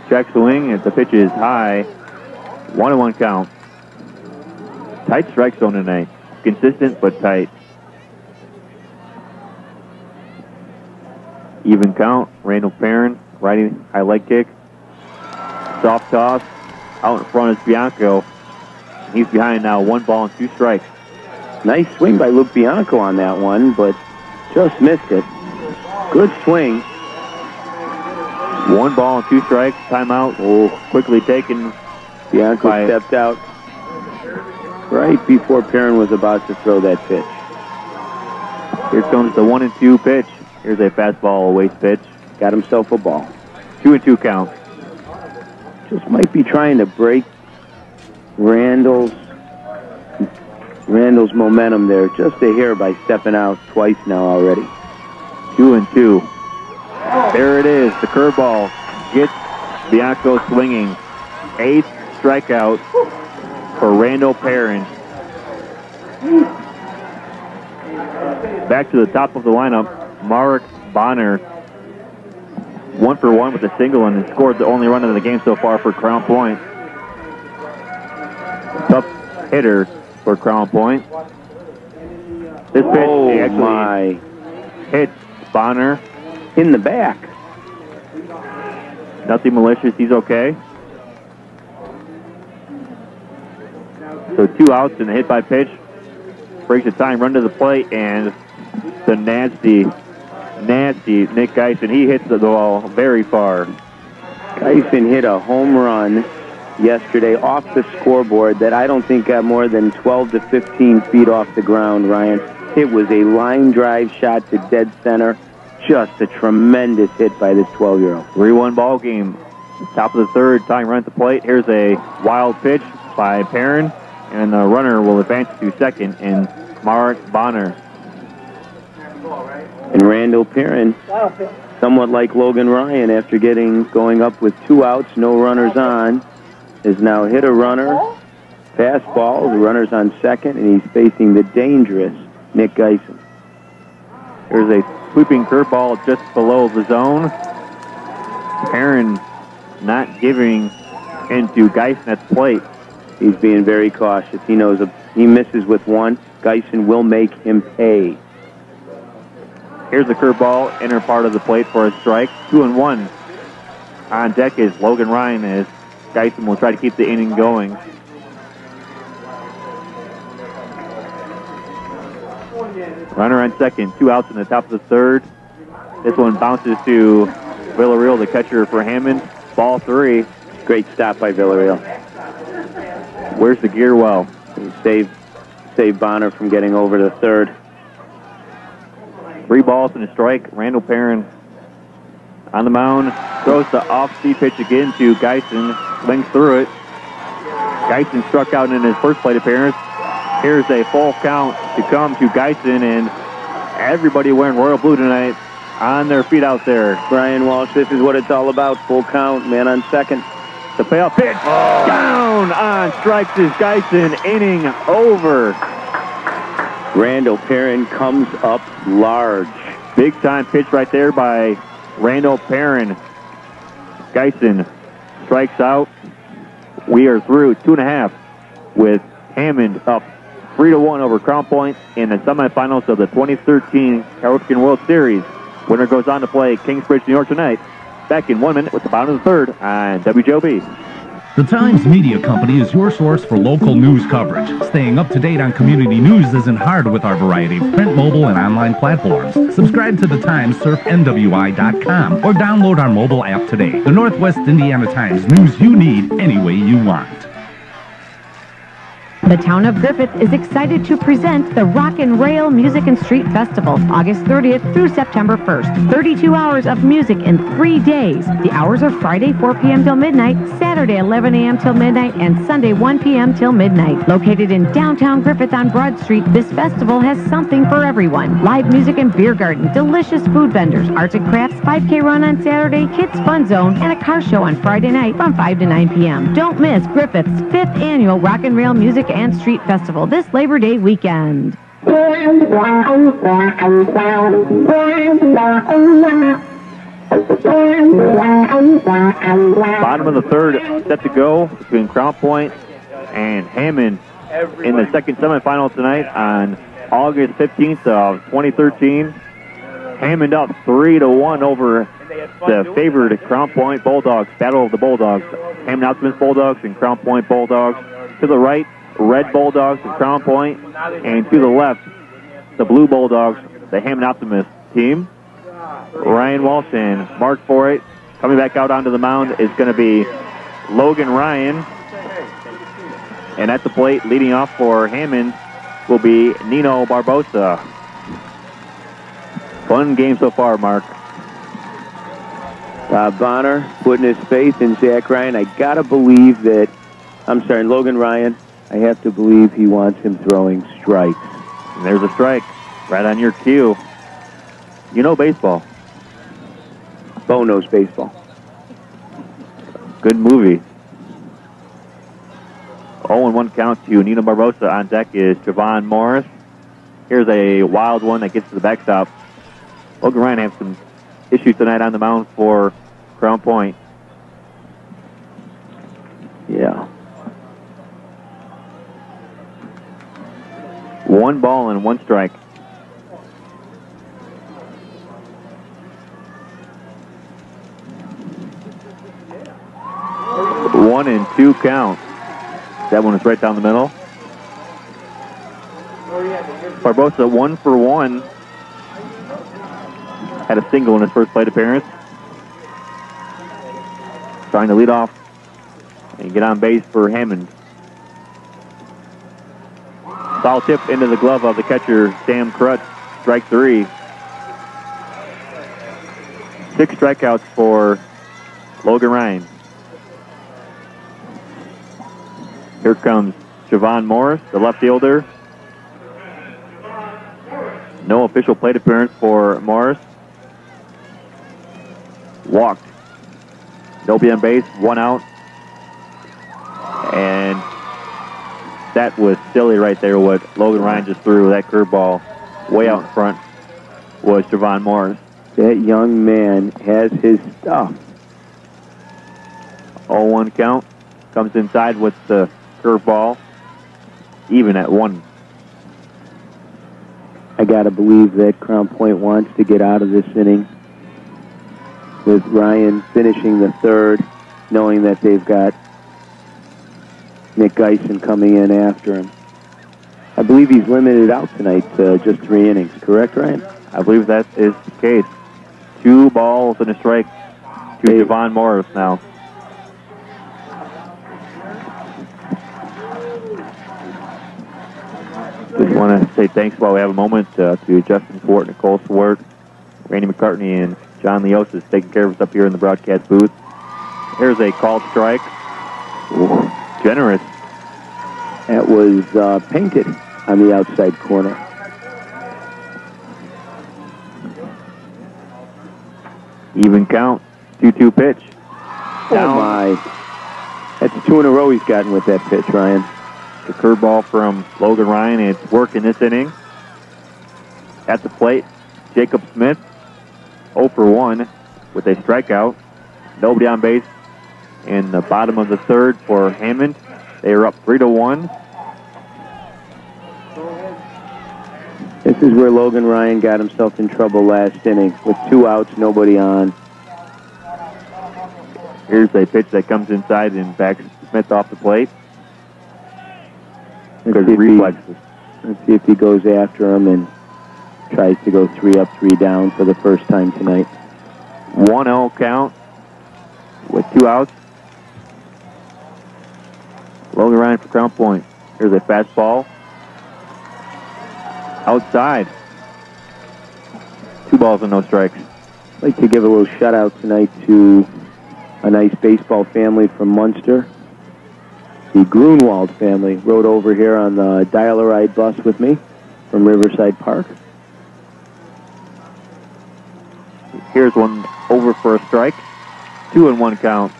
Check swing, and the pitch is high. 1-1 count. Tight strike zone tonight. Consistent but tight. Even count. Randall Perrin, righty high leg kick. Soft toss. Out in front is Bianco. He's behind now. 1 ball and 2 strikes. Nice swing by Luke Bianco on that one, but just missed it. Good swing. 1 ball and 2 strikes. Timeout. Quickly taken. Bianco stepped out right before Perrin was about to throw that pitch. Here comes the 1-2 pitch. Here's a fastball, a waste pitch. Got himself a ball. 2-2 count. Just might be trying to break Randall's momentum there just a hair by stepping out twice now already. 2-2. There it is. The curveball gets Bianco swinging. 8th strikeout for Randall Perrin. Back to the top of the lineup, Mark Bonner, 1 for 1 with a single and scored the only run of the game so far for Crown Point. Tough hitter for Crown Point. This pitch actually hits Bonner in the back. Nothing malicious. He's okay. So 2 outs and a hit by pitch. Breaks the time, run to the plate, and the nasty Nick Geisen. He hits the ball very far. Geisen hit a home run yesterday off the scoreboard that I don't think got more than 12 to 15 feet off the ground, Ryan. It was a line drive shot to dead center. Just a tremendous hit by this 12-year-old. 3-1 ball game. Top of the third, tying run at the plate. Here's a wild pitch by Perrin, and the runner will advance to second in Mark Bonner. And Randall Perrin, somewhat like Logan Ryan, after going up with 2 outs, no runners on, has now hit a runner, fastball, the runner's on second, and he's facing the dangerous Nick Geisen. There's a sweeping curveball just below the zone. Perrin not giving into Geisen at the plate. He's being very cautious. He knows if he misses with 1, Geisen will make him pay. Here's the curveball, inner part of the plate for a strike. 2-1 on deck is Logan Ryan, as Geisen will try to keep the inning going. Runner on second, 2 outs in the top of the third. This one bounces to Villarreal, the catcher for Hammond. Ball 3. Great stop by Villarreal. Where's the gear well? He saved Bonner from getting over to third. 3 balls and a strike. Randall Perrin on the mound. Throws the off-speed pitch again to Geisen. Swings through it. Geisen struck out in his first plate appearance. Here's a full count to come to Geisen, and everybody wearing royal blue tonight on their feet out there. Brian Walsh, this is what it's all about. Full count, man on second. The payoff pitch. Down on strikes is Geisen. Inning over. Randall Perrin comes up large. Big time pitch right there by Randall Perrin. Geisen strikes out. We are through 2.5 with Hammond up 3-1 over Crown Point in the semifinals of the 2013 Ripken World Series. Winner goes on to play Kingsbridge, New York tonight. Back in 1 minute with the bottom of the third on WJOB. The Times Media Company is your source for local news coverage. Staying up to date on community news isn't hard with our variety of print, mobile, and online platforms. Subscribe to the Times, surf NWI.com, or download our mobile app today. The Northwest Indiana Times, news you need any way you want. The town of Griffith is excited to present the Rock and Rail Music and Street Festival, August 30th through September 1st. 32 hours of music in 3 days. The hours are Friday 4 p.m. till midnight, Saturday 11 a.m. till midnight, and Sunday 1 p.m. till midnight. Located in downtown Griffith on Broad Street, this festival has something for everyone. Live music and beer garden, delicious food vendors, arts and crafts, 5K run on Saturday, kids fun zone, and a car show on Friday night from 5 to 9 p.m. Don't miss Griffith's 5th annual Rock and Rail Music and Street Festival this Labor Day weekend. Bottom of the third set to go between Crown Point and Hammond in the second semifinal tonight on August 15th of 2013. Hammond up 3-1 over the favored Crown Point Bulldogs. Battle of the Bulldogs. Hammond Optimist Bulldogs and Crown Point Bulldogs. To the right, Red Bulldogs of Crown Point, and to the left, the Blue Bulldogs, the Hammond Optimist team. Ryan Walsh and Mark Foyt. Coming back out onto the mound is going to be Logan Ryan. And at the plate, leading off for Hammond, will be Nino Barbosa. Fun game so far, Mark. Bonner putting his faith in Zach Ryan. I got to believe that, Logan Ryan. I have to believe he wants him throwing strikes. And there's a strike right on your cue. You know baseball. Bo knows baseball. Good movie. 0-1 count to Nino Barbosa. On deck is Javon Morris. Here's a wild one that gets to the backstop. Logan Ryan has some issues tonight on the mound for Crown Point. Yeah. 1 ball and 1 strike. One and 2 count. That one is right down the middle. Barbosa 1 for 1. Had a single in his first plate appearance. Trying to lead off and get on base for Hammond. Foul tip into the glove of the catcher, Sam Crutch. Strike 3. 6 strikeouts for Logan Ryan. Here comes Javon Morris, the left fielder. No official plate appearance for Morris. Walked. Nobody on base, 1 out. And that was silly right there, what Logan Ryan just threw. That curveball way out in front was Javon Morris. That young man has his stuff. 0-1 count. Comes inside with the curveball. Even at 1. I got to believe that Crown Point wants to get out of this inning with Ryan finishing the 3rd, knowing that they've got Nick Geisen coming in after him. I believe he's limited out tonight to just 3 innings, correct, Ryan? I believe that is the case. 2 balls and a strike to Javon Morris now. Just want to say thanks while we have a moment to Justin Fort, Nicole Swart, Randy McCartney, and John Leosis taking care of us up here in the broadcast booth. Here's a called strike. Ooh, generous. That was painted on the outside corner. Even count. 2-2 pitch. Down. Oh my. That's 2 in a row he's gotten with that pitch, Ryan. The curveball from Logan Ryan. It's working this inning. At the plate, Jacob Smith, 0 for 1 with a strikeout. Nobody on base in the bottom of the 3rd for Hammond. They are up 3-1. This is where Logan Ryan got himself in trouble last inning with 2 outs, nobody on. Here's a pitch that comes inside and backs Smith off the plate. Let's see if he goes after him and tries to go 3 up, 3 down for the first time tonight. 1-0 count with 2 outs. Logan Ryan for Crown Point. Here's a fastball. Outside. 2 balls and no strikes. I'd like to give a little shout out tonight to a nice baseball family from Munster. The Grunwald family rode over here on the Dial-A-Ride bus with me from Riverside Park. Here's one over for a strike. 2-1 count.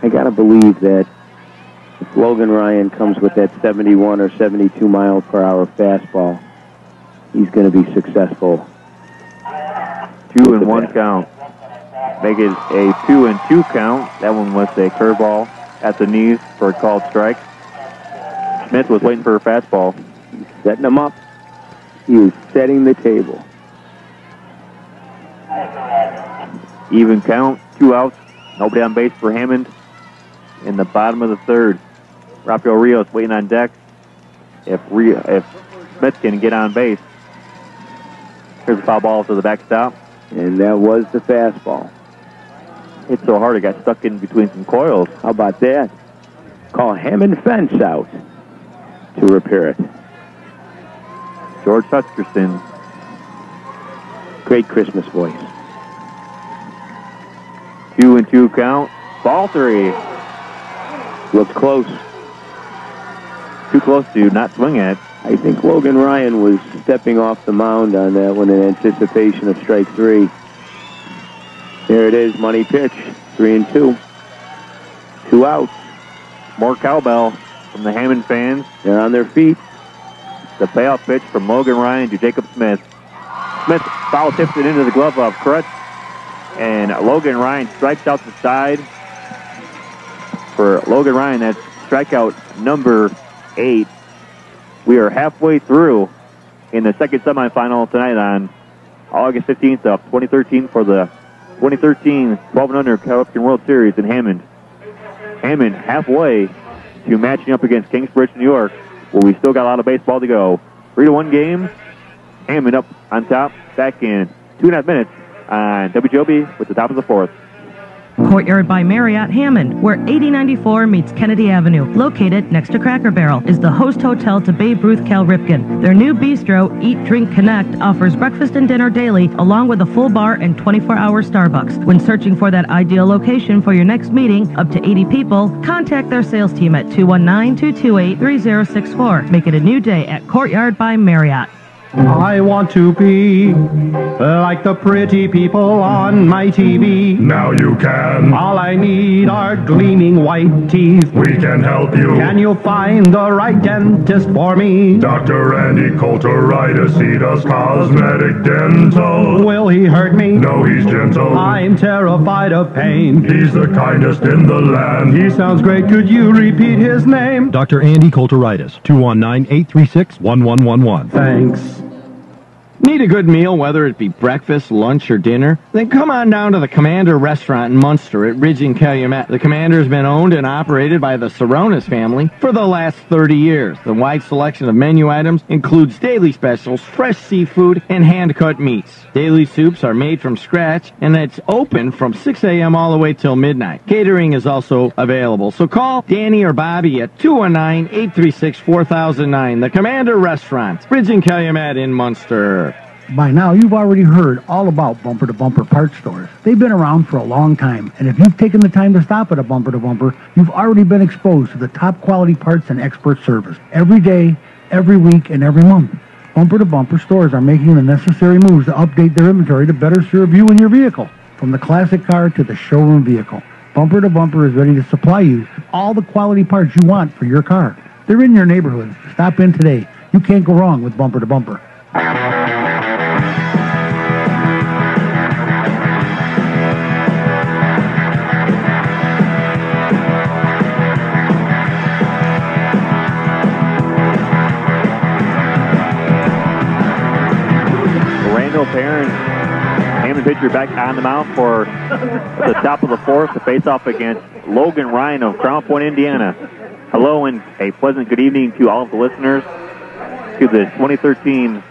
I got to believe that if Logan Ryan comes with that 71 or 72 mile per hour fastball, he's going to be successful. 2-1 count. Make it a 2-2 count. That one was a curveball at the knees for a called strike. Smith was waiting for a fastball. He's setting him up. He is setting the table. Even count. 2 outs. Nobody on base for Hammond. In the bottom of the 3rd, Rafael Rios waiting on deck. If Smith can get on base. Here's a foul ball to the backstop. And that was the fastball. Hit so hard it got stuck in between some coils. How about that? Call Hammond Fence out to repair it. George Hutcherson. Great Christmas voice. 2-2 count. Ball 3. Looks close. Too close to not swing at. I think Logan Ryan was stepping off the mound on that one in anticipation of strike 3. There it is, money pitch. 3-2. 2 2 outs. More cowbell from the Hammond fans. They're on their feet. The payoff pitch from Logan Ryan to Jacob Smith. Smith foul tips it into the glove of Kretz. And Logan Ryan strikes out the side. For Logan Ryan, that's strikeout number 8. We are halfway through in the second semifinal tonight on August 15th of 2013 for the 2013 12-under Cal Ripken World Series in Hammond. Hammond halfway to matching up against Kingsbridge, New York, where we still got a lot of baseball to go. 3-1 game. Hammond up on top, back in 2.5 minutes on WJOB with the top of the 4th. Courtyard by Marriott Hammond, where 8094 meets Kennedy Avenue, located next to Cracker Barrel, is the host hotel to Babe Ruth Cal Ripken. Their new bistro, Eat, Drink, Connect, offers breakfast and dinner daily, along with a full bar and 24-hour Starbucks. When searching for that ideal location for your next meeting, up to 80 people, contact their sales team at 219-228-3064. Make it a new day at Courtyard by Marriott. I want to be like the pretty people on my TV. Now you can. All I need are gleaming white teeth. We can help you. Can you find the right dentist for me? Dr. Andy Coulteritis, he does cosmetic dental. Will he hurt me? No, he's gentle. I'm terrified of pain. He's the kindest in the land. He sounds great. Could you repeat his name? Dr. Andy Coulteritis, 219-836-1111. Thanks. Need a good meal, whether it be breakfast, lunch, or dinner? Then come on down to the Commander Restaurant in Munster at Ridge and Calumet. The Commander's been owned and operated by the Saronis family for the last 30 years. The wide selection of menu items includes daily specials, fresh seafood, and hand-cut meats. Daily soups are made from scratch, and it's open from 6 a.m. all the way till midnight. Catering is also available, so call Danny or Bobby at 219-836-4009. The Commander Restaurant, Ridge and Calumet in Munster. By now, you've already heard all about Bumper to Bumper parts stores. They've been around for a long time, and if you've taken the time to stop at a Bumper to Bumper, you've already been exposed to the top quality parts and expert service every day, every week, and every month. Bumper to Bumper stores are making the necessary moves to update their inventory to better serve you and your vehicle. From the classic car to the showroom vehicle, Bumper to Bumper is ready to supply you all the quality parts you want for your car. They're in your neighborhood. Stop in today. You can't go wrong with Bumper to Bumper. Parents, Hammond pitcher back on the mound for the top of the 4th to face off against Logan Ryan of Crown Point, Indiana. Hello and a pleasant good evening to all of the listeners to the 2013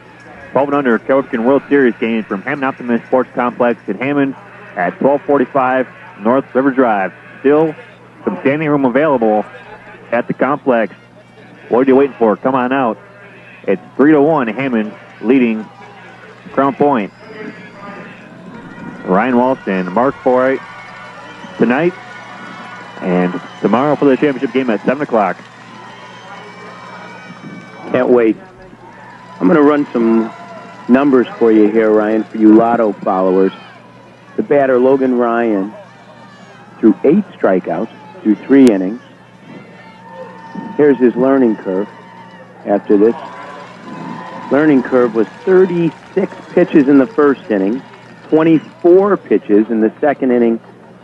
12-under Cal Ripken World Series game from Hammond Optimist Sports Complex in Hammond at 1245 North River Drive. Still some standing room available at the complex. What are you waiting for? Come on out. It's 3-1, Hammond leading Crown Point. Ryan Walsh and Mark Foy tonight and tomorrow for the championship game at 7 o'clock. Can't wait. I'm going to run some numbers for you here, Ryan, for you Lotto followers. The batter, Logan Ryan, threw 8 strikeouts through 3 innings. Here's his learning curve after this. Learning curve was 36 pitches in the first inning, 24 pitches in the second inning,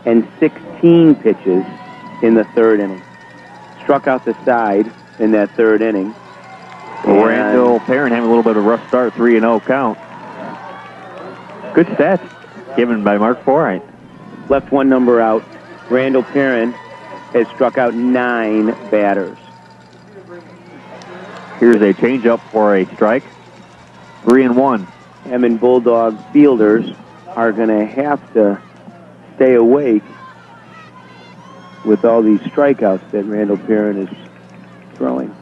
and 16 pitches in the third inning. Struck out the side in that third inning. Randall Perrin having a little bit of a rough start, 3-0 count. Good stats given by Mark Foy. Left one number out. Randall Perrin has struck out 9 batters. Here's a changeup for a strike. 3-1. Hammond Bulldog fielders are going to have to stay awake with all these strikeouts that Randall Perrin is throwing.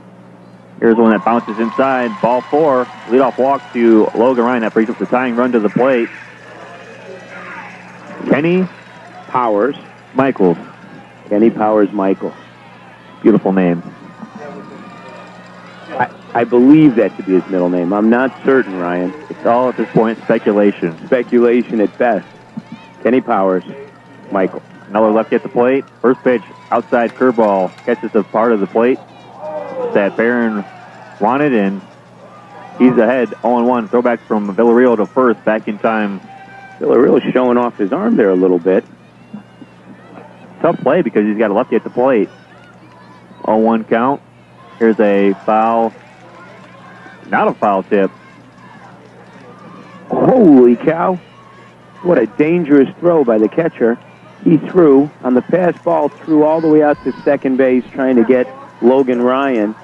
Here's one that bounces inside. Ball 4. Leadoff walk to Logan Ryan. That brings up the tying run to the plate. Kenny Powers Michaels. Kenny Powers Michaels. Beautiful name. I believe that to be his middle name. I'm not certain, Ryan. It's all at this point speculation. Speculation at best. Kenny Powers Michael. Another lefty at the plate. First pitch, outside curveball, catches the part of the plate that Barron wanted, and he's ahead 0-1. Throwback from Villarreal to first, back in time. Villarreal showing off his arm there a little bit. Tough play because he's got a lefty at the plate. 0-1 count. Here's a foul. Not a foul tip. Holy cow. What a dangerous throw by the catcher. He threw on the pass ball, threw all the way out to second base trying to get Logan Ryan,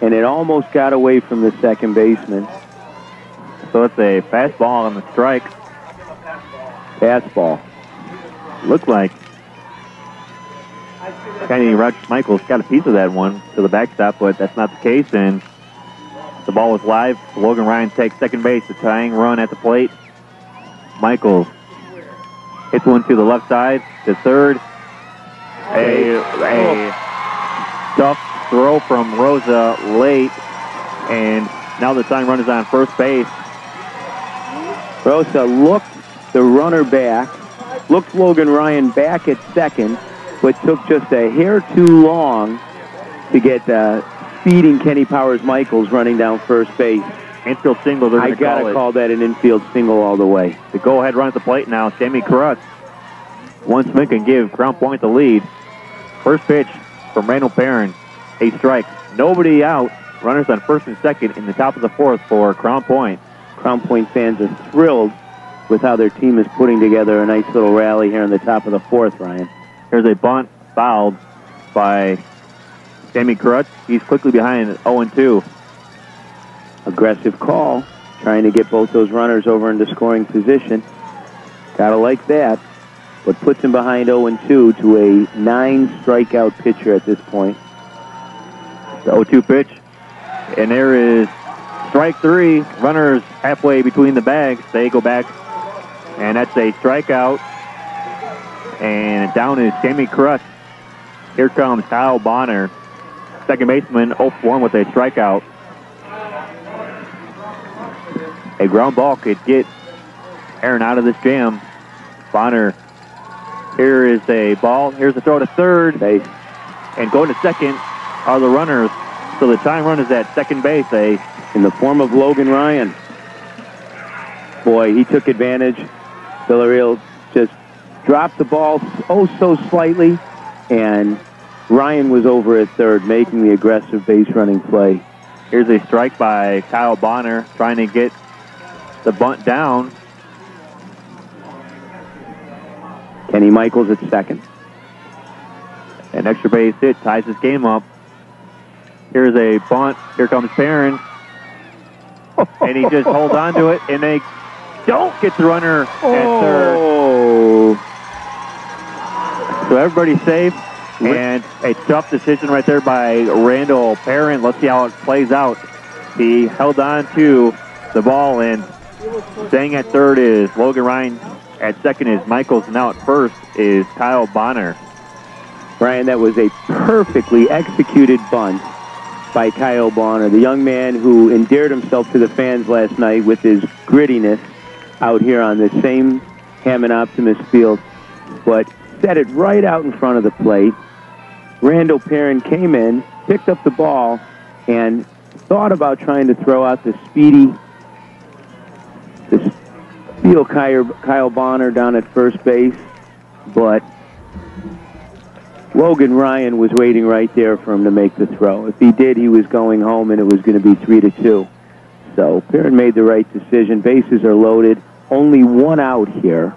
and it almost got away from the second baseman. So it's a fastball on the strike. Fastball. Looked like Kenny Michaels got a piece of that one to the backstop, but that's not the case, and the ball is live. Logan Ryan takes second base, the tying run at the plate. Michaels hits one to the left side, to third. A tough throw from Rosa late, and now the tying run is on first base. Rosa looked the runner back, looked Logan Ryan back at second, but took just a hair too long to get speeding Kenny Powers Michaels running down first base. Infield single, they're going to call it. I got to call that an infield single all the way. The go-ahead run at the plate now, Sammy Crutz. One swing can give Crown Point the lead. First pitch from Randall Perrin, a strike. Nobody out. Runners on first and second in the top of the fourth for Crown Point. Crown Point fans are thrilled with how their team is putting together a nice little rally here in the top of the fourth, Ryan. Here's a bunt fouled by Sammy Crutz. He's quickly behind 0-2. Aggressive call, trying to get both those runners over into scoring position. Gotta like that, but puts him behind 0-2 to a 9-strikeout pitcher at this point. The 0-2 pitch, and there is strike three. Runners halfway between the bags. They go back, and that's a strikeout. And down is Sammy Crutz. Here comes Kyle Bonner, second baseman, 0-1 with a strikeout. A ground ball could get Aaron out of this jam. Bonner, here is a ball. Here's a throw to third. Base. And going to second are the runners. So the tying run is at second base. In the form of Logan Ryan. Boy, he took advantage. Villarreal just dropped the ball so slightly, and Ryan was over at third, making the aggressive base running play. Here's a strike by Kyle Bonner, trying to get the bunt down. Kenny Michaels at second. An extra base hit ties this game up. Here's a bunt. Here comes Perrin. And he just holds on to it, and they don't get the runner at third. So everybody's safe, and a tough decision right there by Randall Perrin. Let's see how it plays out. He held on to the ball, and staying at third is Logan Ryan. At second is Michaels, and now at first is Kyle Bonner. Brian, that was a perfectly executed bunt by Kyle Bonner, the young man who endeared himself to the fans last night with his grittiness out here on the same Hammond Optimist field, but set it right out in front of the plate. Randall Perrin came in, picked up the ball, and thought about trying to throw out the speedy Kyle Bonner down at first base, but Logan Ryan was waiting right there for him to make the throw. If he did, he was going home, and it was going to be 3-2. So Perrin made the right decision. Bases are loaded. Only one out here.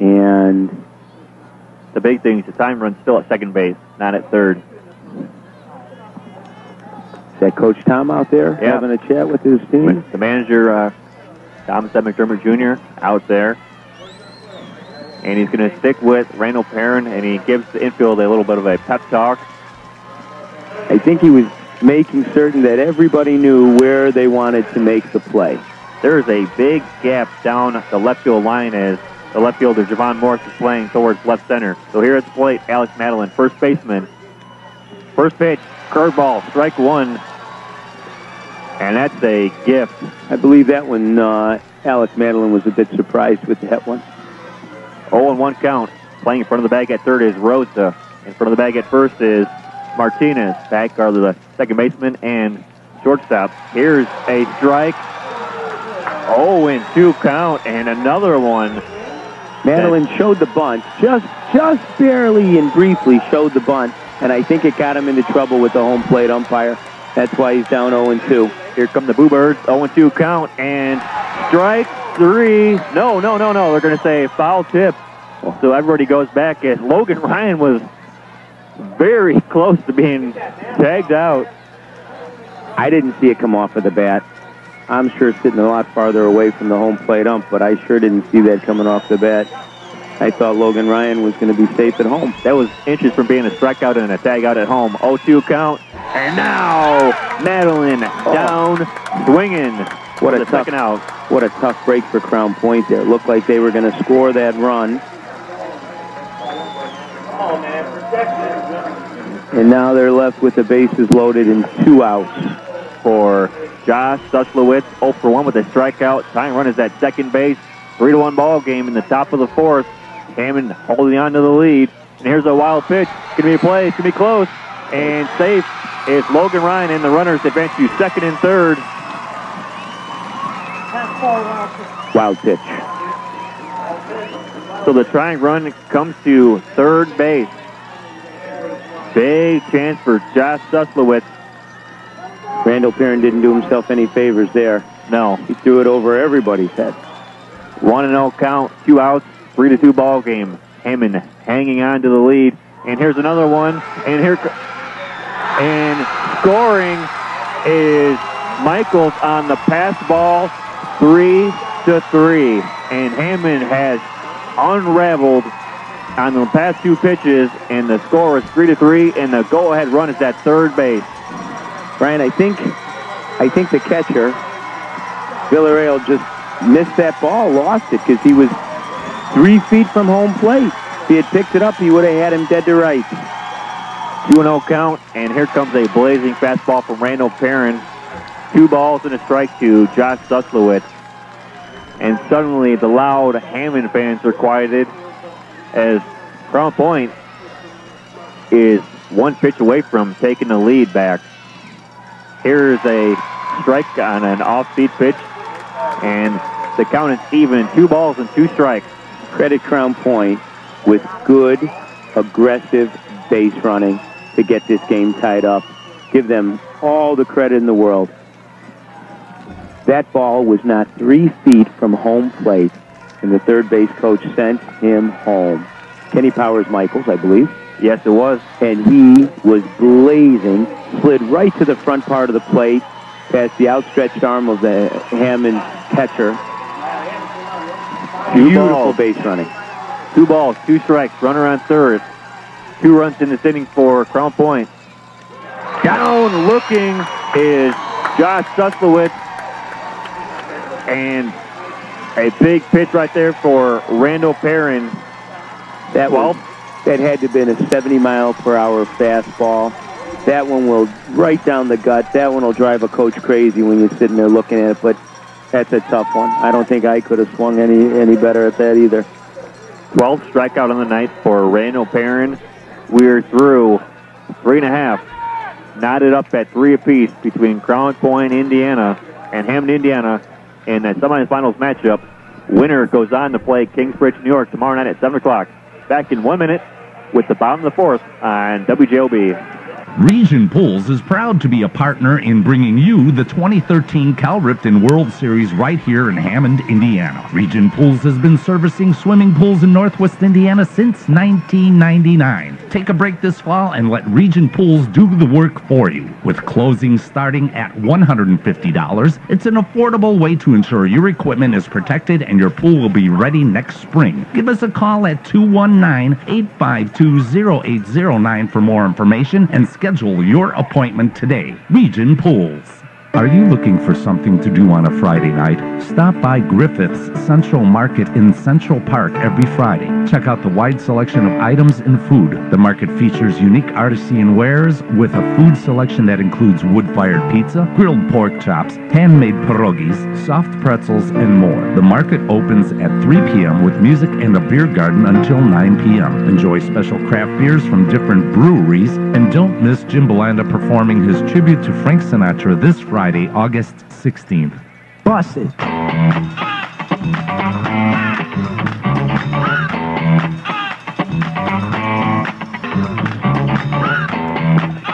And the big thing is the time run's still at second base, not at third. Is that Coach Tom out there having a chat with his team? The manager, Thomas McDermott Jr., out there. And he's going to stick with Randall Perrin, and he gives the infield a little bit of a pep talk. I think he was making certain that everybody knew where they wanted to make the play. There is a big gap down the left field line as the left fielder, Javon Morris, is playing towards left center. So here at the plate, Alex Madeline, first baseman. First pitch, curveball, strike one. And that's a gift. I believe that one, Alex Madeline was a bit surprised with that one. 0-1 count. Playing in front of the bag at third is Rosa. In front of the bag at first is Martinez. Back are the second baseman and shortstop. Here's a strike. 0-2 count, and another one. Madeline showed the bunt, just barely and briefly showed the bunt, and I think it got him into trouble with the home plate umpire. That's why he's down 0-2. Here come the Bluebirds, 0-2 count, and strike 3. No. They're going to say foul tip. So everybody goes back as Logan Ryan was very close to being tagged out. I didn't see it come off of the bat. I'm sure sitting a lot farther away from the home plate ump, but I sure didn't see that coming off the bat. I thought Logan Ryan was going to be safe at home. That was inches from being a strikeout and a tag out at home. 0-2 count. And now Madeline down swinging. What a second out. What a tough break for Crown Point there. It looked like they were going to score that run. And now they're left with the bases loaded and 2 outs. For Josh Suslowitz, 0 for 1 with a strikeout. Tying run is at second base. 3-1 ball game in the top of the fourth. Hammond holding on to the lead. And here's a wild pitch. It's going to be a play. It's going to be close. And safe is Logan Ryan, and the runners advance to second and third. Wild pitch. So the tying run comes to third base. Big chance for Josh Suslowitz. Randall Perrin didn't do himself any favors there. No. He threw it over everybody's head. 1-0 count, 2 outs, 3-2 ball game. Hammond hanging on to the lead. And here's another one. And scoring is Michaels on the pass ball, 3-3. And Hammond has unraveled on the past 2 pitches, and the score is 3-3, and the go-ahead run is at third base. Brian, I think the catcher, Villarreal, just missed that ball, lost it, because he was 3 feet from home plate. If he had picked it up, he would have had him dead to rights. 2-0 count, and here comes a blazing fastball from Randall Perrin. 2 balls and a strike to Josh Suslowitz. And suddenly the loud Hammond fans are quieted as Crown Point is 1 pitch away from taking the lead back. Here's a strike on an off-speed pitch, and the count is even, 2 balls and 2 strikes. Credit Crown Point with good, aggressive base running to get this game tied up. Give them all the credit in the world. That ball was not 3 feet from home plate, and the third base coach sent him home. Kenny Powers Michaels, I believe. Yes, it was. And he was blazing, slid right to the front part of the plate, past the outstretched arm of the Hammond catcher. Beautiful base running. 2 balls, 2 strikes, runner on third. 2 runs in this inning for Crown Point. Down looking is Josh Suslowitz. And a big pitch right there for Randall Perrin. That had to have been a 70-mile-per-hour fastball. That one will right down the gut. That one will drive a coach crazy when you're sitting there looking at it, but that's a tough one. I don't think I could have swung any better at that either. 12th strikeout on the night for Randall Perrin. We're through 3.5. Knotted up at 3 apiece between Crown Point, Indiana, and Hammond, Indiana, in that semifinals matchup. Winner goes on to play Kingsbridge, New York tomorrow night at 7 o'clock. Back in 1 minute with the bottom of the 4th on WJOB. Region Pools is proud to be a partner in bringing you the 2013 Cal Ripken World Series right here in Hammond, Indiana. Region Pools has been servicing swimming pools in Northwest Indiana since 1999. Take a break this fall and let Region Pools do the work for you. With closings starting at $150, it's an affordable way to ensure your equipment is protected and your pool will be ready next spring. Give us a call at 219-852-0809 for more information and schedule your appointment today. Region Pools. Are you looking for something to do on a Friday night? Stop by Griffith's Central Market in Central Park every Friday. Check out the wide selection of items and food. The market features unique artisan wares with a food selection that includes wood-fired pizza, grilled pork chops, handmade pierogies, soft pretzels, and more. The market opens at 3 p.m. with music and a beer garden until 9 p.m. Enjoy special craft beers from different breweries, and don't miss Jim Belanda performing his tribute to Frank Sinatra this Friday, August 16th. Busted.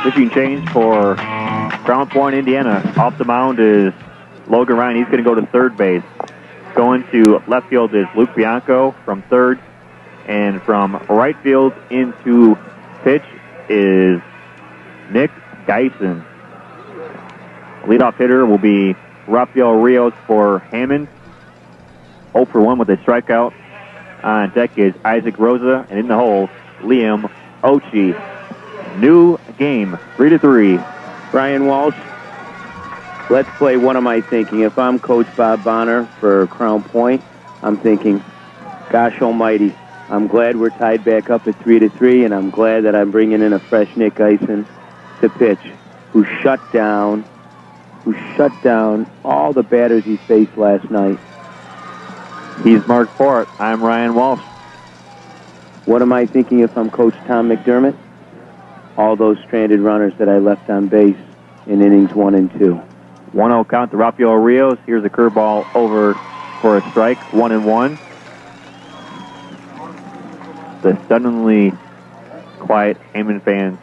Pitching change for Crown Point, Indiana. Off the mound is Logan Ryan. He's going to go to third base. Going to left field is Luke Bianco from third. And from right field into pitch is Nick Geisen. Leadoff hitter will be Rafael Rios for Hammond. 0 for 1 with a strikeout. On deck is Isaac Rosa, and in the hole, Liam Ochi. New game, 3-3. Brian Walsh, let's play What Am I Thinking? If I'm Coach Bob Bonner for Crown Point, I'm thinking, gosh almighty, I'm glad we're tied back up at 3-3, and I'm glad that I'm bringing in a fresh Nick Geisen to pitch, who shut down all the batters he faced last night. He's Mark Fort. I'm Ryan Walsh. What am I thinking if I'm Coach Tom McDermott? All those stranded runners that I left on base in innings 1 and 2. 1-0 count to Rafael Rios. Here's a curveball over for a strike. 1-1. The stunningly quiet Hammond fans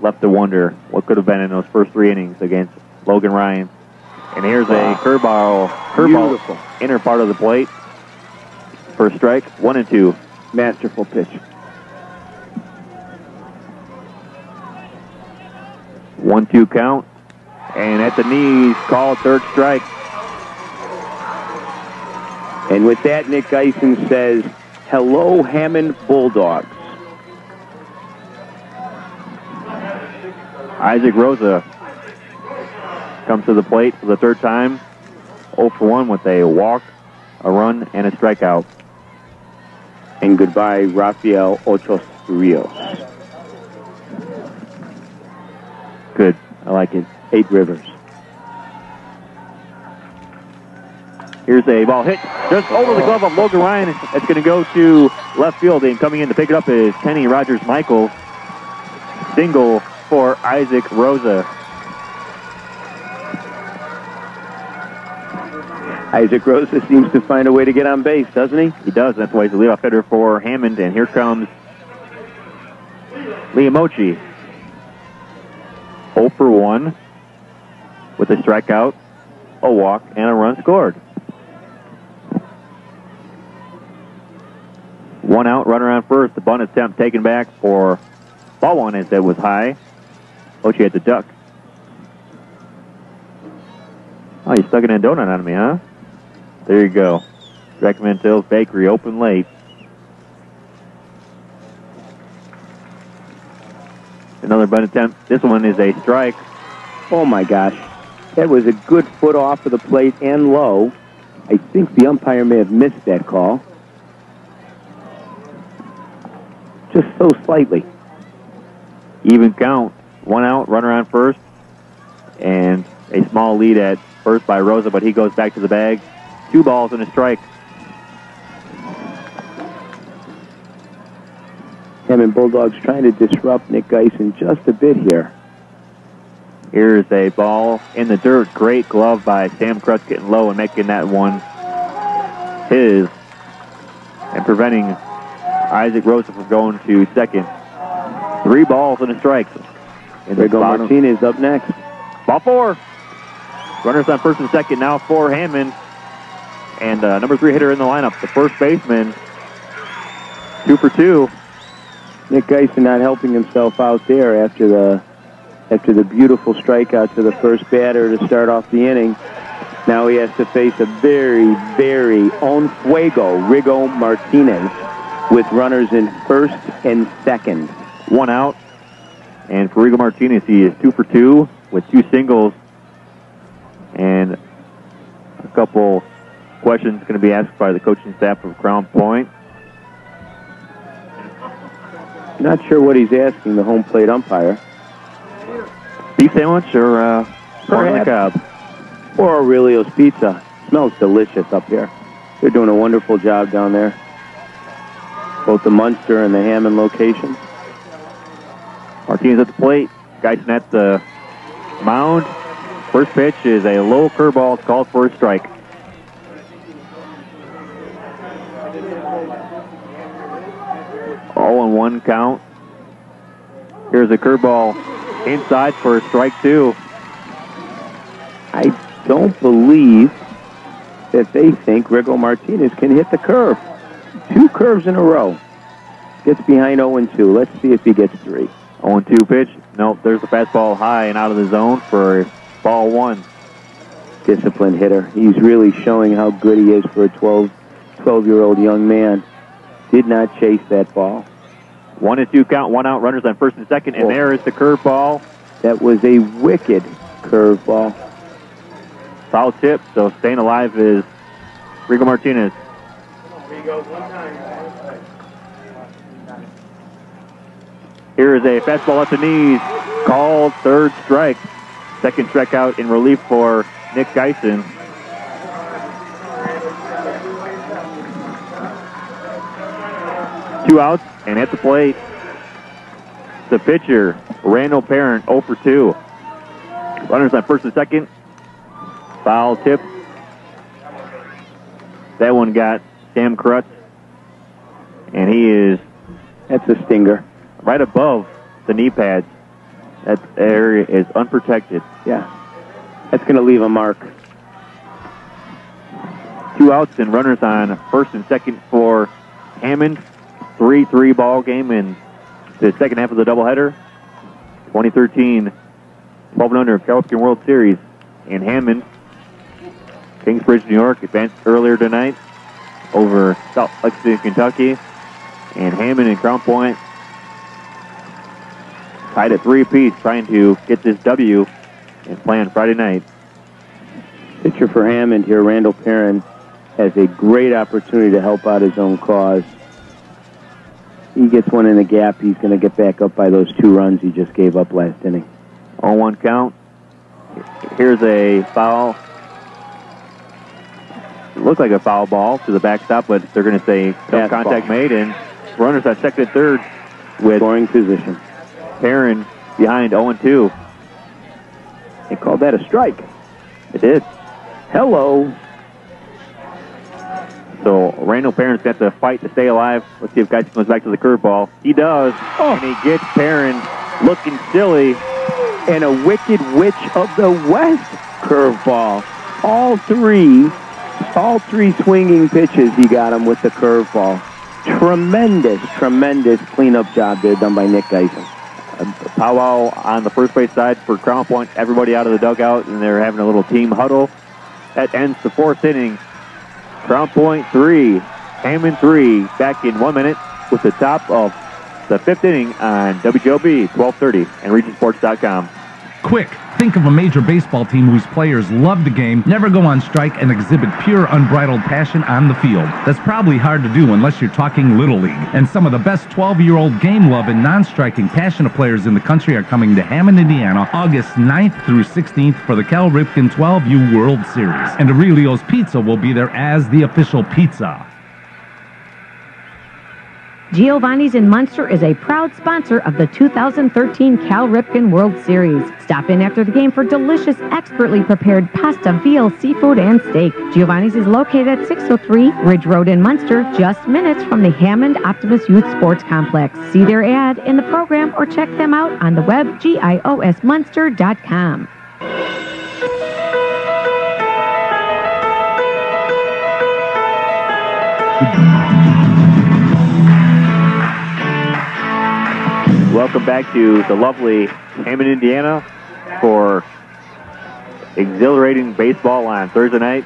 left to wonder what could have been in those first 3 innings against Logan Ryan. And here's a curveball inner part of the plate for a strike. 1-2. Masterful pitch. 1-2 count. And at the knees, called third strike. And with that, Nick Geisen says, hello, Hammond Bulldogs. Isaac Rosa comes to the plate for the third time. 0 for 1 with a walk, a run, and a strikeout. And goodbye, Rafael Ochos Rios. Good. I like it. 8 Rivers. Here's a ball hit just over the glove of Logan Ryan. It's going to go to left field, and coming in to pick it up is Kenny Rogers-Michael. Single for Isaac Rosa. Isaac Rosa seems to find a way to get on base, doesn't he? He does. That's why he's the leadoff hitter for Hammond. And here comes Liam Ochi. 0 for 1 with a strikeout, a walk, and a run scored. 1 out, runner on first. The bunt attempt taken back for ball 1 as that was high. Ochi had to duck. Oh, you stuck an donut on me, huh? There you go. Recommend Till's Bakery, open late. Another bunt attempt. This one is a strike. Oh my gosh. That was a good foot off of the plate and low. I think the umpire may have missed that call. Just so slightly. Even count. 1 out, runner on first. And a small lead at first by Rosa, but he goes back to the bag. 2 balls and a strike. Hammond Bulldogs trying to disrupt Nick Geisen just a bit here. Here's a ball in the dirt. Great glove by Sam Krutz getting low and making that one his. And preventing Isaac Rosa from going to second. 3 balls and a strike. Rigo Martinez up next. Ball 4. Runners on first and second now for Hammond. And number 3 hitter in the lineup, the first baseman. 2 for 2. Nick Geisen not helping himself out there after the beautiful strikeout to the first batter to start off the inning. Now he has to face a very, very on fuego Rigo Martinez with runners in first and second. 1 out. And for Rigo Martinez, he is 2 for 2 with 2 singles couple questions going to be asked by the coaching staff of Crown Point. Not sure what he's asking the home plate umpire. Beef sandwich or corn on the cob? Or Aurelio's Pizza. Smells delicious up here. They're doing a wonderful job down there. Both the Munster and the Hammond locations. Martinez at the plate. Geisen at the mound. First pitch is a low curveball. It's called for a strike. Oh, and 1 count. Here's a curveball inside for a strike 2. I don't believe that they think Rigo Martinez can hit the curve. 2 curves in a row. Gets behind 0-2. Let's see if he gets 3. 0-2 pitch. Nope, there's the fastball high and out of the zone for ball 1. Disciplined hitter. He's really showing how good he is for a 12-year-old young man. Did not chase that ball. 1-2 count, 1 out, runners on first and second, and there is the curveball. That was a wicked curveball. Foul tip, so staying alive is Rigo Martinez. Here is a fastball at the knees, called third strike. Second strikeout in relief for Nick Geisen. Two outs, and at the plate, the pitcher, Randall Parent, 0 for 2. Runners on first and second. Foul tip. That one got Sam Krutz, and he is... That's a stinger. Right above the knee pads. That area is unprotected. Yeah. That's going to leave a mark. 2 outs and runners on first and second for Hammond. 3-3 ball game in the second half of the doubleheader. 2013 12-under Cal Ripken World Series in Hammond. Kingsbridge, New York advanced earlier tonight over South Lexington, Kentucky. And Hammond and Crown Point tied at 3 apiece, trying to get this W and play on Friday night. Pitcher for Hammond here, Randall Perrin, has a great opportunity to help out his own cause. He gets one in the gap, he's going to get back up by those 2 runs he just gave up last inning. 0-1 count. Here's a foul. It looks like a foul ball to the backstop, but they're going to say no contact made, and runners at second and third with scoring position. Perrin behind 0-2. They called that a strike. It did. Hello. So Randall Perrin's got to fight to stay alive. Let's see if Geisen goes back to the curveball. He does, and he gets Perrin looking silly. And a wicked witch of the West curveball. All three swinging pitches, he got him with the curveball. Tremendous cleanup job there done by Nick Geisen. A powwow on the first base side for Crown Point. Everybody out of the dugout, and they're having a little team huddle. That ends the 4th inning. Crown Point 3, Hammond 3, back in 1 minute with the top of the 5th inning on WJOB 1230 and RegionSports.com. Quick, think of a major baseball team whose players love the game, never go on strike, and exhibit pure, unbridled passion on the field. That's probably hard to do unless you're talking Little League. And some of the best 12-year-old game-loving, non-striking, passionate players in the country are coming to Hammond, Indiana, August 9th through 16th for the Cal Ripken 12U World Series. And Aurelio's Pizza will be there as the official pizza. Giovanni's in Munster is a proud sponsor of the 2013 Cal Ripken World Series. Stop in after the game for delicious, expertly prepared pasta, veal, seafood, and steak. Giovanni's is located at 603 Ridge Road in Munster, just minutes from the Hammond Optimus Youth Sports Complex. See their ad in the program or check them out on the web, giosmunster.com. Welcome back to the lovely Hammond, Indiana for exhilarating baseball on Thursday night,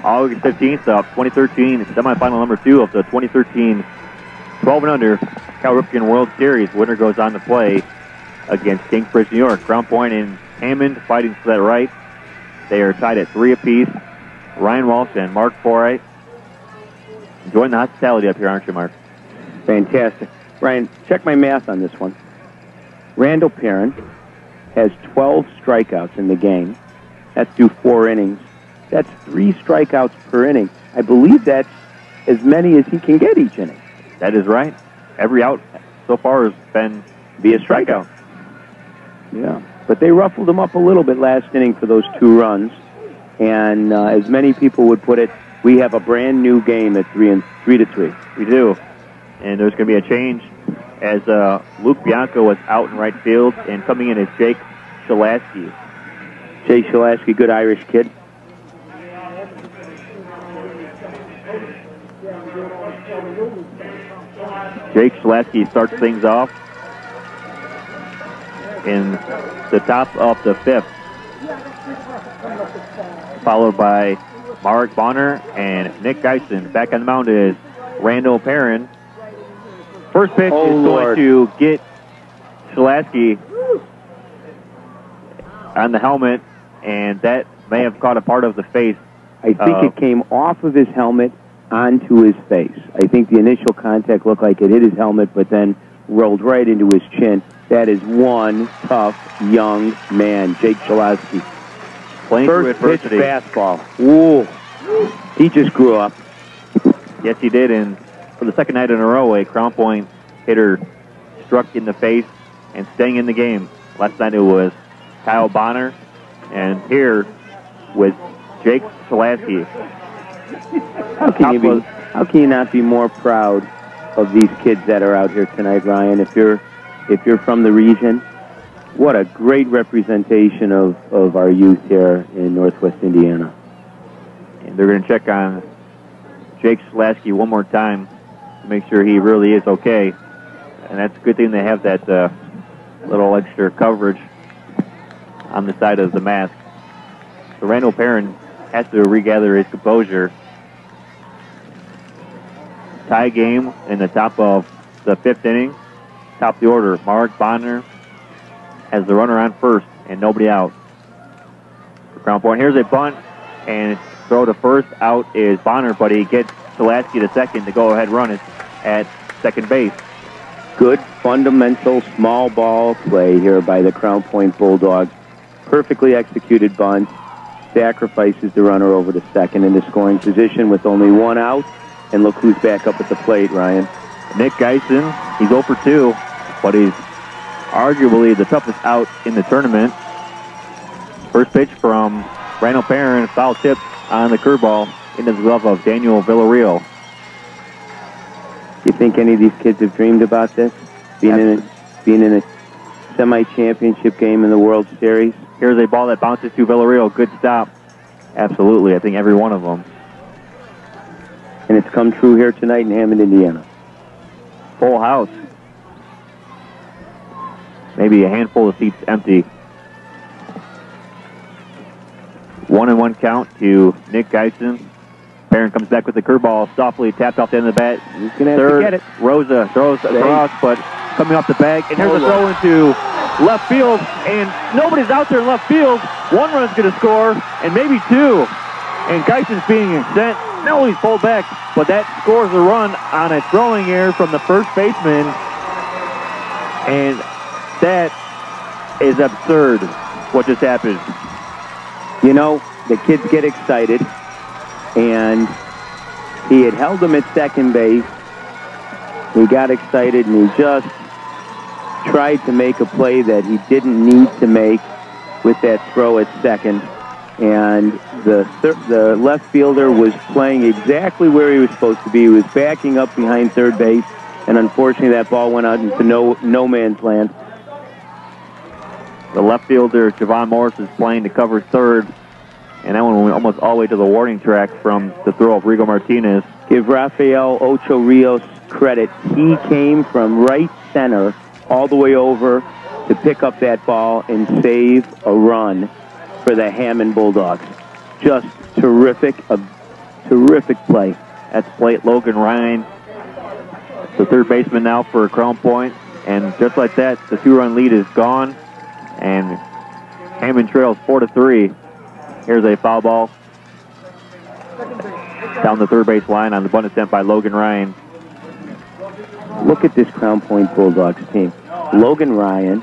August 15th of 2013, semifinal number 2 of the 2013 12-and-under Cal Ripken World Series. Winner goes on to play against Kingsbridge, New York. Crown Point and Hammond fighting for that right. They are tied at 3 apiece. Ryan Walsh and Mark Forey. Enjoying the hospitality up here, aren't you, Mark? Fantastic. Ryan, check my math on this one. Randall Perrin has 12 strikeouts in the game. That's through 4 innings. That's 3 strikeouts per inning. I believe that's as many as he can get each inning. That is right. Every out so far has been via strikeout. Yeah, but they ruffled him up a little bit last inning for those 2 runs. And as many people would put it, we have a brand new game at 3-3. We do. And there's going to be a change as Luke Bianco was out in right field, and coming in is Jake Shalasky. Jake Shalasky, good Irish kid. Jake Shalasky starts things off in the top of the 5th, followed by Mark Bonner and Nick Geisen. Back on the mound is Randall Perrin. First pitch is going to get Shalasky on the helmet, and that may have caught a part of the face. I think it came off of his helmet onto his face. I think the initial contact looked like it hit his helmet, but then rolled right into his chin. That is one tough young man, Jake Shalasky. Playing through First adversity. pitch fastball. Ooh. He just grew up. Yes, he did, and for the second night in a row, a Crown Point hitter struck in the face and staying in the game. Last night it was Kyle Bonner, and here with Jake Shalasky. How can you not be more proud of these kids that are out here tonight, Ryan? If you're from the region, what a great representation of our youth here in Northwest Indiana. And they're going to check on Jake Shalasky one more time to make sure he really is okay. And that's a good thing they have that little extra coverage on the side of the mask. So Randall Perrin has to regather his composure. Tie game in the top of the 5th inning. Top of the order, Mark Bonner has the runner on first and nobody out for Crown Point. Here's a bunt, and throw to first. Out is Bonner, but he gets Shalasky to second. The go-ahead run is at second base. Good fundamental small ball play here by the Crown Point Bulldogs. Perfectly executed bunt. Sacrifices the runner over to second into scoring position with only 1 out. And look who's back up at the plate, Ryan. Nick Geisen, he's 0 for 2, but he's arguably the toughest out in the tournament. First pitch from Randall Perrin, foul tip on the curveball into the glove of Daniel Villarreal. You think any of these kids have dreamed about this? Being in a semi-championship game in the World Series? Here's a ball that bounces to Villarreal. Good stop. Absolutely. I think every one of them. And it's come true here tonight in Hammond, Indiana. Full house. Maybe a handful of seats empty. 1-1 count to Nick Geisen. Perrin comes back with the curveball, softly tapped off the end of the bat. He's going to have to get it. Rosa throws across, but coming off the bag. And here's a throw into left field, and nobody's out there in left field. 1 run's going to score, and maybe 2. And Geisen's being sent. No, he's pulled back, but that scores a run on a throwing error from the first baseman. And that is absurd, what just happened. You know, the kids get excited, and he had held him at second base. He got excited, and he just tried to make a play that he didn't need to make with that throw at second. And the left fielder was playing exactly where he was supposed to be. He was backing up behind third base, and unfortunately that ball went out into no man's land. The left fielder, Javon Morris, is playing to cover third, and that one went almost all the way to the warning track from the throw of Rigo Martinez. Give Rafael Ocho Rios credit. He came from right center all the way over to pick up that ball and save a run for the Hammond Bulldogs. Just terrific, a terrific play. That's plate Logan Ryan, the third baseman now for Crown Point. And just like that, the 2-run lead is gone. And Hammond trails 4-3. Here's a foul ball down the third base line on the bunt attempt by Logan Ryan. Look at this Crown Point Bulldogs team. Logan Ryan,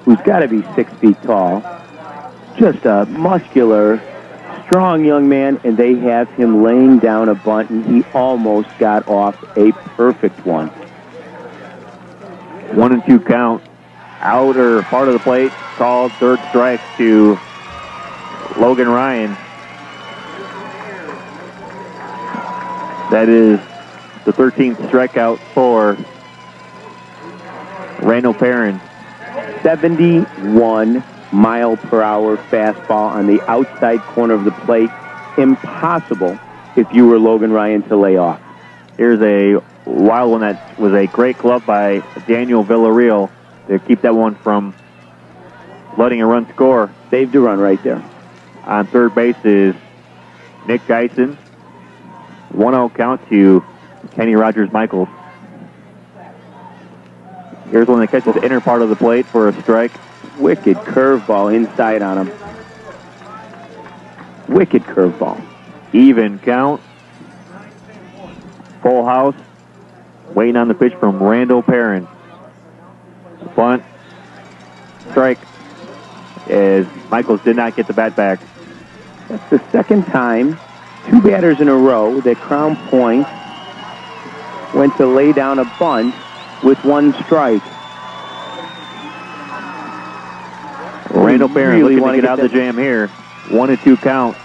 who's got to be 6 feet tall, just a muscular, strong young man, and they have him laying down a bunt, and he almost got off a perfect one. 1-2 count. Outer part of the plate, called third strike to Logan Ryan. That is the 13th strikeout for Randall Perrin. 71 mile per hour fastball on the outside corner of the plate. Impossible if you were Logan Ryan to lay off. Here's a wild one that was a great glove by Daniel Villarreal to keep that one from letting a run score. Saved a run right there. On third base is Nick Geisen. 1-0 count to Kenny Rogers-Michaels. Here's one that catches the inner part of the plate for a strike. Wicked curveball inside on him. Wicked curveball. Even count. Full house. Waiting on the pitch from Randall Perrin. Bunt. Strike. As Michaels did not get the bat back. That's the second time, 2 batters in a row, that Crown Point went to lay down a bunt with 1 strike. Randall Perrin looking to get out of the jam here. 1-2 count.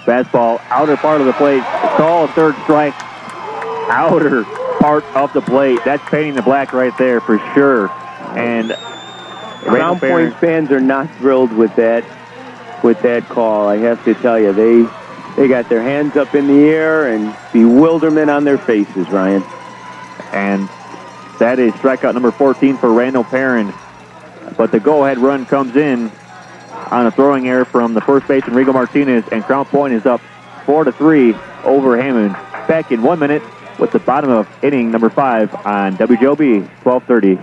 Fastball, outer part of the plate. Call, third strike. Outer part of the plate. That's painting the black right there for sure. And Crown Point fans are not thrilled with that call. I have to tell you, they got their hands up in the air and bewilderment on their faces, Ryan. And that is strikeout number 14 for Randall Perrin. But the go-ahead run comes in on a throwing error from the first baseman, Rigo Martinez, and Crown Point is up 4-3 over Hammond. Back in 1 minute with the bottom of inning number 5 on WJOB 1230.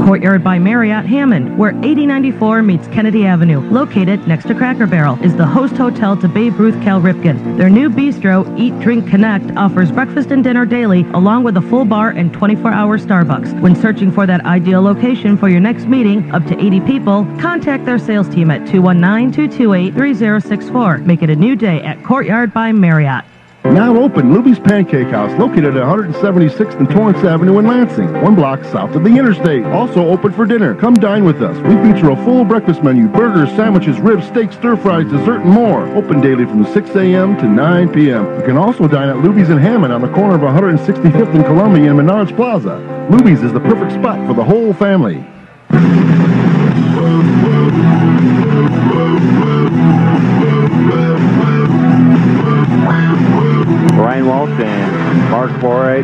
Courtyard by Marriott Hammond, where 8094 meets Kennedy Avenue, located next to Cracker Barrel, is the host hotel to Babe Ruth Cal Ripken. Their new bistro, Eat, Drink, Connect, offers breakfast and dinner daily, along with a full bar and 24-hour Starbucks. When searching for that ideal location for your next meeting, up to 80 people, contact their sales team at 219-228-3064. Make it a new day at Courtyard by Marriott. Now open, Luby's Pancake House, located at 176th and Torrance Avenue in Lansing, 1 block south of the interstate. Also open for dinner. Come dine with us. We feature a full breakfast menu, burgers, sandwiches, ribs, steaks, stir-fries, dessert, and more. Open daily from 6 a.m. to 9 p.m. You can also dine at Luby's in Hammond on the corner of 165th and Columbia in Menards Plaza. Luby's is the perfect spot for the whole family. Ryan Walsh and Mark Forey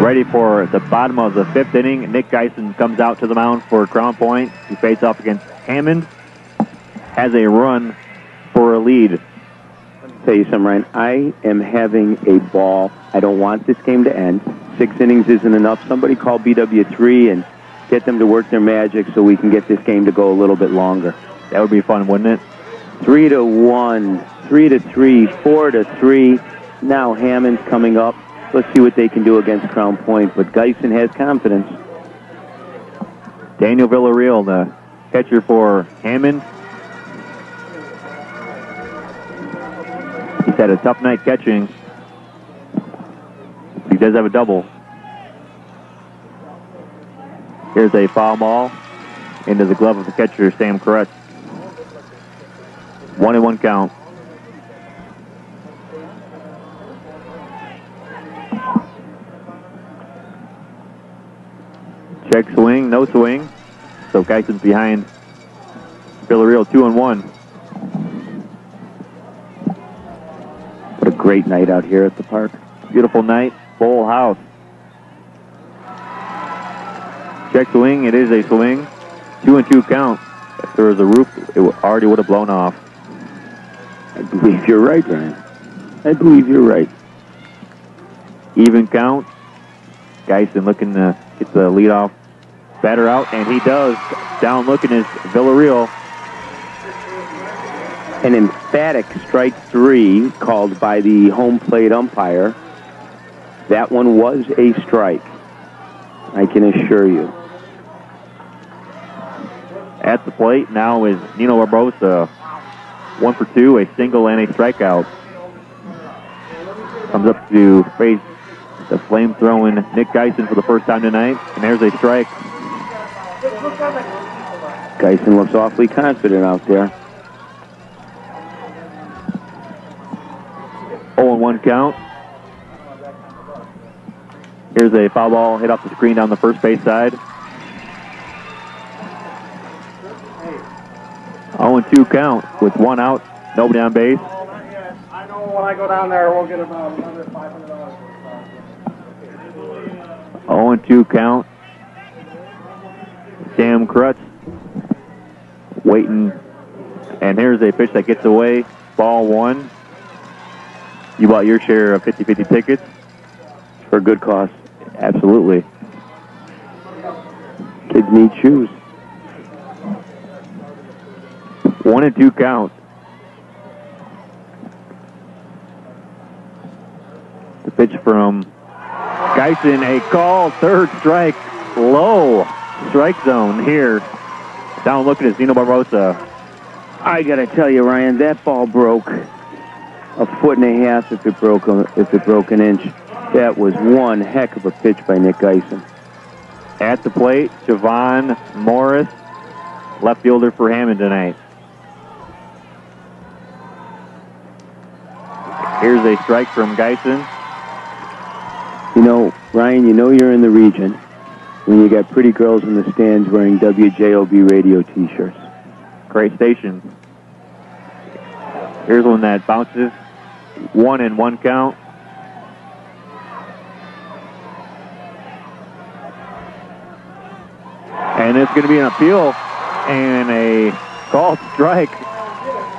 ready for the bottom of the 5th inning. Nick Geisen comes out to the mound for Crown Point to face off against Hammond. Has a run for a lead. Let me tell you something, Ryan. I am having a ball. I don't want this game to end. 6 innings isn't enough. Somebody call BW3 and get them to work their magic so we can get this game to go a little bit longer. That would be fun, wouldn't it? 3-1, 3-3, 4-3. Now Hammond's coming up. Let's see what they can do against Crown Point. But Geisen has confidence. Daniel Villarreal, the catcher for Hammond. He's had a tough night catching. He does have a double. Here's a foul ball into the glove of the catcher, Sam Corrett. 1-1 count. Check swing, no swing. So Geisen's behind Villarreal 2-1. What a great night out here at the park. Beautiful night, full house. Check swing, it is a swing. 2-2 count. If there was a roof, it already would have blown off. I believe you're right, Ryan. I believe you're right. Even count. Geisen looking to get the leadoff batter out, and he does. Down looking is Villarreal. An emphatic strike 3 called by the home plate umpire. That one was a strike, I can assure you. At the plate now is Nino Barbosa. 1 for 2, a single and a strikeout. Comes up to face the flame-throwing Nick Geisen for the first time tonight, and there's a strike. Geisen looks awfully confident out there. 0-1 count. Here's a foul ball hit off the screen down the first base side. 0-2 count with 1 out, nobody on base. I know when I go down there, we'll get about another $500. 0-2 count. Sam Krutz waiting, and here's a pitch that gets away. Ball 1. You bought your share of 50-50 tickets. For a good cause. Absolutely. Kids need shoes. 1-2 count. The pitch from Geisen, a call, third strike, low strike zone here. Down looking at Zeno Barbosa. I gotta tell you, Ryan, that ball broke a foot and a half if it broke an inch. That was one heck of a pitch by Nick Geisen. At the plate, Javon Morris, left fielder for Hammond tonight. Here's a strike from Geisen. You know, Ryan, you know you're in the region when you got pretty girls in the stands wearing WJOB radio t-shirts. Great station. Here's one that bounces. 1-1 count. And it's going to be an appeal and a called strike.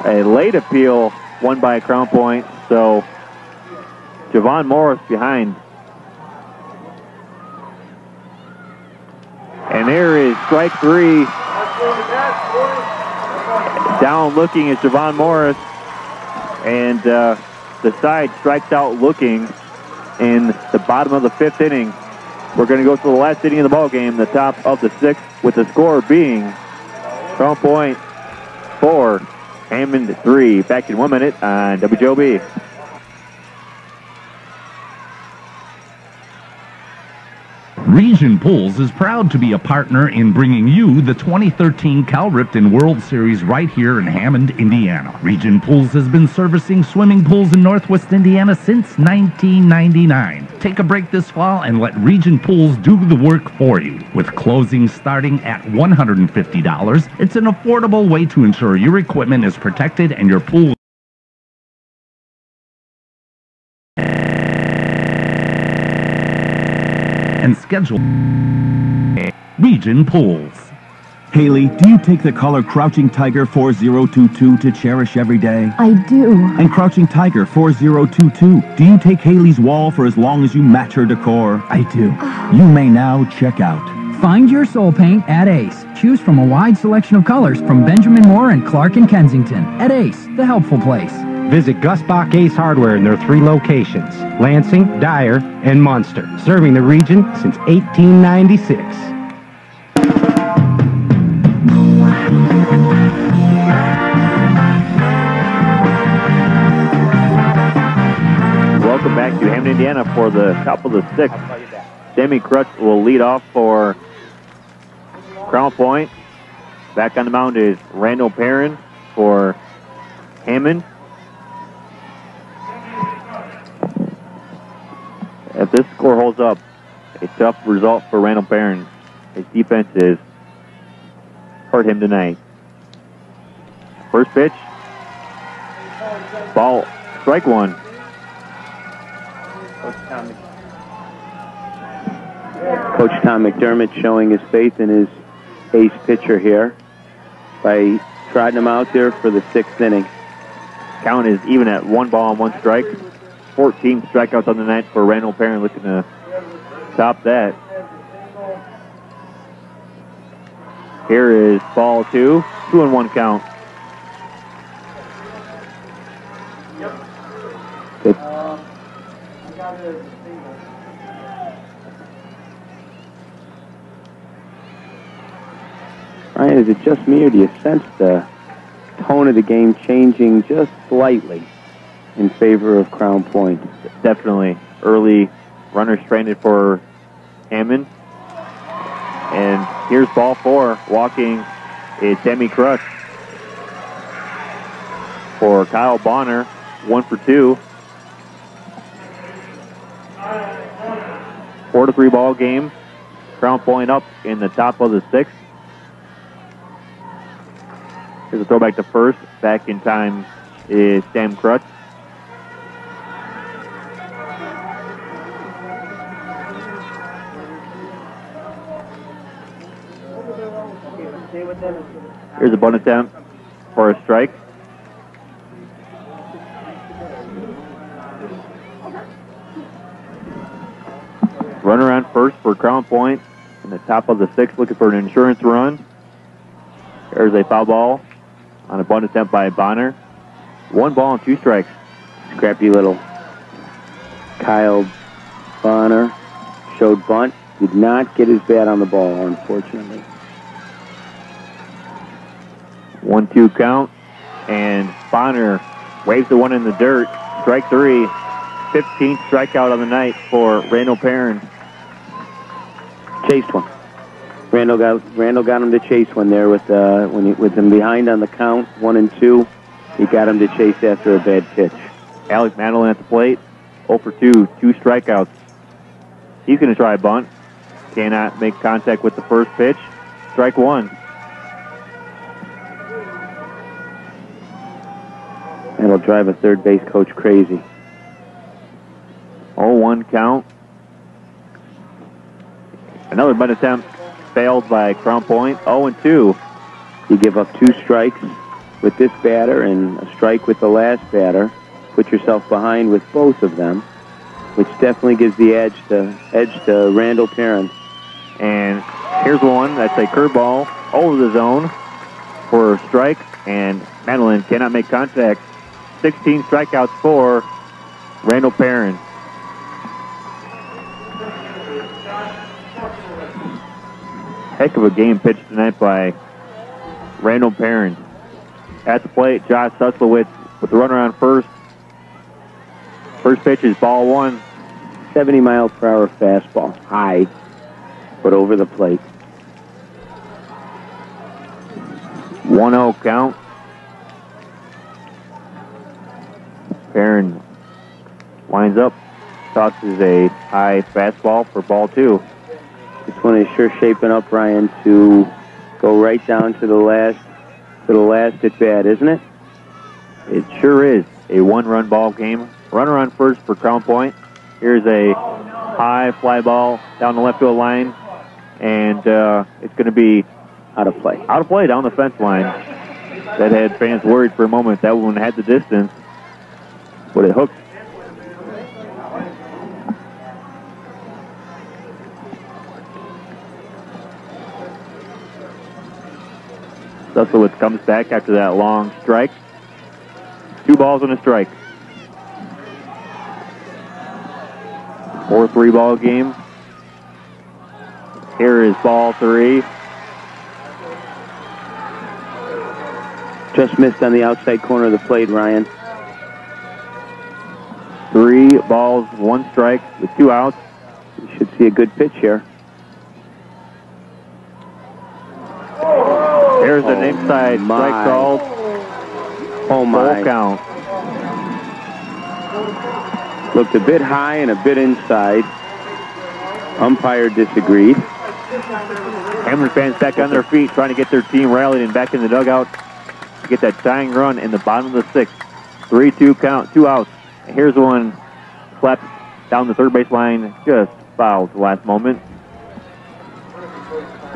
A late appeal won by a Crown Point. So Javon Morris behind. And there is strike 3. Down looking is Javon Morris. And the side strikes out looking in the bottom of the 5th inning. We're going to go to the last inning of the ball game, the top of the 6th, with the score being Crown Point 4, Hammond 3. Back in 1 minute on WJOB. Region Pools is proud to be a partner in bringing you the 2013 Cal Ripken World Series right here in Hammond, Indiana. Region Pools has been servicing swimming pools in Northwest Indiana since 1999. Take a break this fall and let Region Pools do the work for you. With closing starting at $150, it's an affordable way to ensure your equipment is protected and your pool and schedule Region Pools. Haley, do you take the color Crouching Tiger 4022 to cherish every day? I do. And Crouching Tiger 4022, do you take Haley's wall for as long as you match her decor? I do. You may now check out. Find your soul paint at Ace. Choose from a wide selection of colors from Benjamin Moore and Clark and Kensington. At Ace, the helpful place. Visit Gus Bach Ace Hardware in their 3 locations, Lansing, Dyer, and Munster, serving the region since 1896. Welcome back to Hammond, Indiana for the top of the 6th. Sammy Krutz will lead off for Crown Point. Back on the mound is Randall Perrin for Hammond. If this score holds up, a tough result for Randall Perrin. His defense has hurt him tonight. First pitch. Ball, strike 1. Coach Tom McDermott showing his faith in his ace pitcher here by trotting him out there for the 6th inning. Count is even at 1 ball and 1 strike. 14 strikeouts on the night for Randall Perrin, looking to top that. Here is ball 2. 2-1 count. Ryan, is it just me, or do you sense the tone of the game changing just slightly in favor of Crown Point? Definitely. Early runners stranded for Hammond. And here's ball 4. Walking is Demi Crutch. For Kyle Bonner, 1 for 2. 4-3 ball game. Crown Point up in the top of the 6th. Here's a throwback to first. Back in time is Sam Crutch. Here's a bunt attempt for a strike. Runner on first for Crown Point in the top of the 6th, looking for an insurance run. There's a foul ball on a bunt attempt by Bonner. 1 ball and 2 strikes. Scrappy little Kyle Bonner showed bunt. Did not get his bat on the ball, unfortunately. 1-2 count. And Bonner waves the one in the dirt. Strike 3. 15th strikeout on the night for Randall Perrin. Chased one. Randall got him to chase one there with him behind on the count, 1-2. He got him to chase after a bad pitch. Alec Madeline at the plate, 0 for 2, 2 strikeouts. He's going to try a bunt. Cannot make contact with the first pitch. Strike 1. That'll drive a third base coach crazy. 0-1 count. Another bunt attempt failed by Crown Point. 0-2. You give up 2 strikes with this batter and a strike with the last batter. Put yourself behind with both of them, which definitely gives the edge to Randall Perrin. And here's one. That's a curveball over the zone for a strike, and Madeline cannot make contact. 16 strikeouts for Randall Perrin. Heck of a game pitched tonight by Randall Perrin. At the plate, Josh Suslowitz with the runner on first. First pitch is ball 1. 70-mile-per-hour fastball. High, but over the plate. 1-0 count. Perrin lines up, tosses a high fastball for ball 2. This one is sure shaping up, Ryan, to go right down to the last at bat, isn't it? It sure is. A 1-run ball game. Runner on first for Crown Point. Here's a high fly ball down the left field line, and it's going to be out of play. Out of play down the fence line. That had fans worried for a moment. That one had the distance, but it hooked. Suslowitz comes back after that long strike. 2 balls and a strike. 4-3 ball game. Here is ball 3. Just missed on the outside corner of the plate, Ryan. 3 balls, 1 strike with 2 outs. You should see a good pitch here. There's an inside strike called. Oh my. Full count. Looked a bit high and a bit inside. Umpire disagreed. Hammond fans back on their feet trying to get their team rallied and back in the dugout to get that tying run in the bottom of the 6th. 3-2 count, 2 outs. And here's one slapped down the third base line, just fouled at the last moment.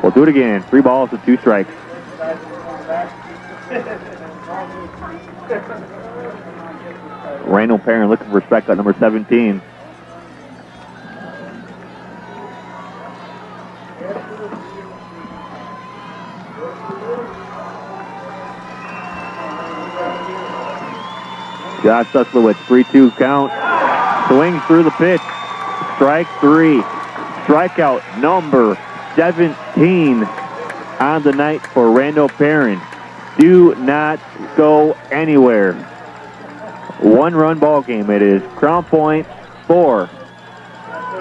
We'll do it again. 3 balls and 2 strikes. Randall Perrin looking for strikeout number 17. Josh Suslowitz, 3-2 count. Swings through the pitch. Strike 3. Strikeout number 17 on the night for Randall Perrin. Do not go anywhere. 1-run ball game it is. Crown Point 4.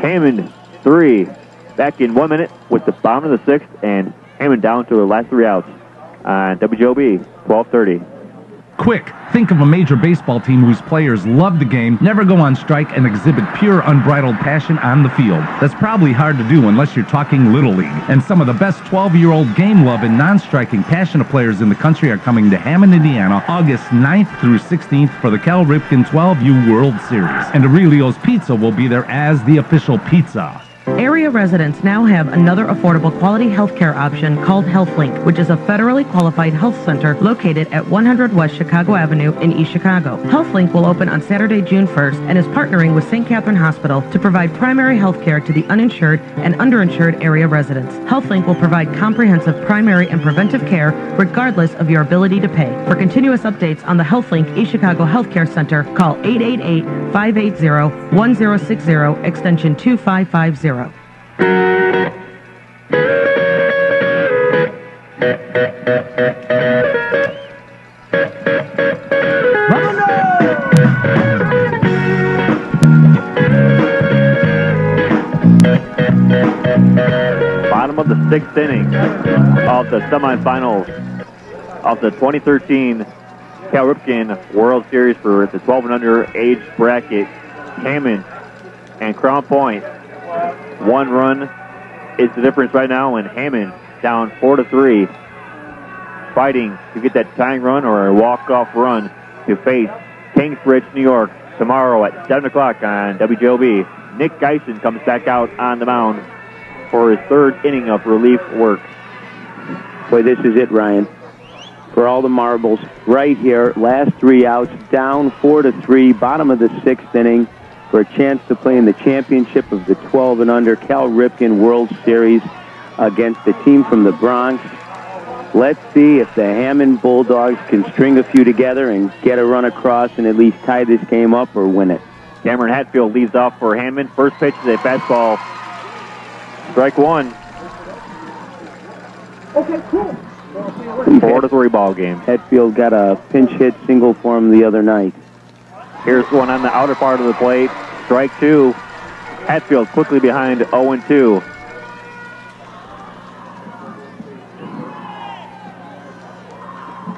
Hammond 3. Back in 1 minute with the bottom of the 6th, and Hammond down to the last 3 outs on WJOB 1230. Quick, think of a major baseball team whose players love the game, never go on strike, and exhibit pure, unbridled passion on the field. That's probably hard to do unless you're talking Little League. And some of the best 12-year-old game love and non-striking passionate players in the country are coming to Hammond, Indiana, August 9th through 16th for the Cal Ripken 12U World Series. And Aurelio's Pizza will be there as the official pizza. Area residents now have another affordable quality healthcare option called HealthLink, which is a federally qualified health center located at 100 West Chicago Avenue in East Chicago. HealthLink will open on Saturday, June 1st, and is partnering with St. Catherine Hospital to provide primary health care to the uninsured and underinsured area residents. HealthLink will provide comprehensive primary and preventive care regardless of your ability to pay. For continuous updates on the HealthLink East Chicago Healthcare Center, call 888-580-1060, extension 2550. Bottom of the 6th inning of the semifinals of the 2013 Cal Ripken World Series for the 12 and under age bracket. Hammond and Crown Point. 1 run is the difference right now, and Hammond down 4-3, fighting to get that tying run or a walk-off run to face Kingsbridge, New York tomorrow at 7 o'clock on WJOB. Nick Geisen comes back out on the mound for his 3rd inning of relief work. Boy, this is it, Ryan. For all the marbles, right here, last 3 outs, down 4-3, bottom of the 6th inning, for a chance to play in the championship of the 12 and under Cal Ripken World Series against a team from the Bronx. Let's see if the Hammond Bulldogs can string a few together and get a run across and at least tie this game up or win it. Cameron Hatfield leads off for Hammond. First pitch is a fastball. Strike 1. Okay, cool. 4-3 ball game. Hatfield got a pinch hit single for him the other night. Here's one on the outer part of the plate. Strike 2. Hatfield quickly behind 0-2.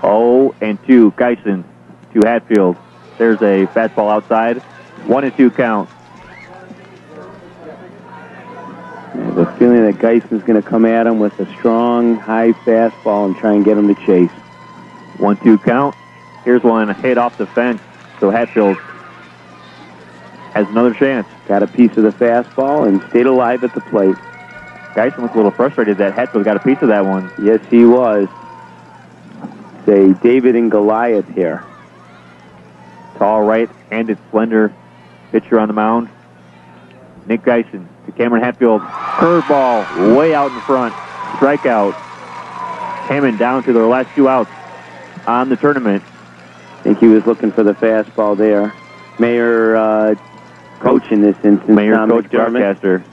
Oh, and 2. Geisen to Hatfield. There's a fastball outside. 1-2 count. I have a feeling that Geisen's going to come at him with a strong, high fastball and try and get him to chase. 1-2 count. Here's one hit off the fence. So Hatfield has another chance. Got a piece of the fastball and stayed alive at the plate. Geisen was a little frustrated that Hatfield got a piece of that one. Yes, he was. It's a David and Goliath here. Tall right-handed, slender pitcher on the mound. Nick Geisen to Cameron Hatfield. Curveball way out in front. Strikeout. Hammond down to their last 2 outs on the tournament. I think he was looking for the fastball there. Mayor coach in this instance, Mayor Tom coach McDermott.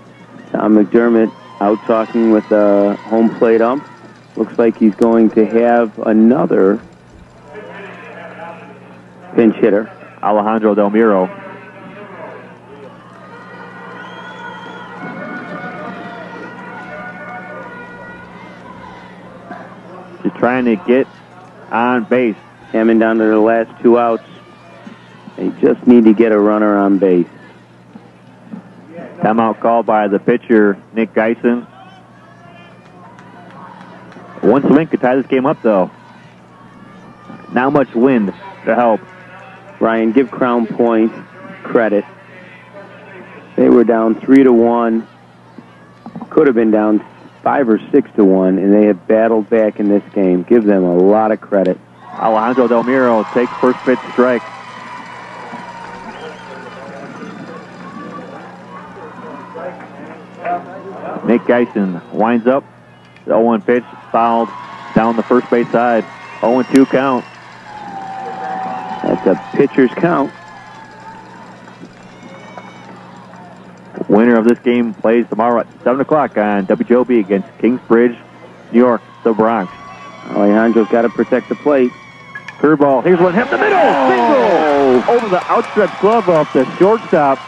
Tom McDermott out talking with the home plate ump. Looks like he's going to have another pinch hitter. Alejandro Del Miro. He's trying to get on base. Hammond down to the last 2 outs. They just need to get a runner on base. Timeout called by the pitcher, Nick Geisen. One swing could tie this game up, though. Not much wind to help. Ryan, give Crown Point credit. They were down 3-1. Could have been down 5 or 6-1, and they have battled back in this game. Give them a lot of credit. Alejandro Del Miro takes first pitch strike. Nick Geisen winds up. The 0-1 pitch fouled down the first base side. 0-2 count. That's a pitcher's count. winner of this game plays tomorrow at 7 o'clock on WJOB against Kingsbridge, New York, the Bronx. Alejandro's got to protect the plate. Curveball. Here's one. Hit the middle. Single. Over the outstretched glove of the shortstop,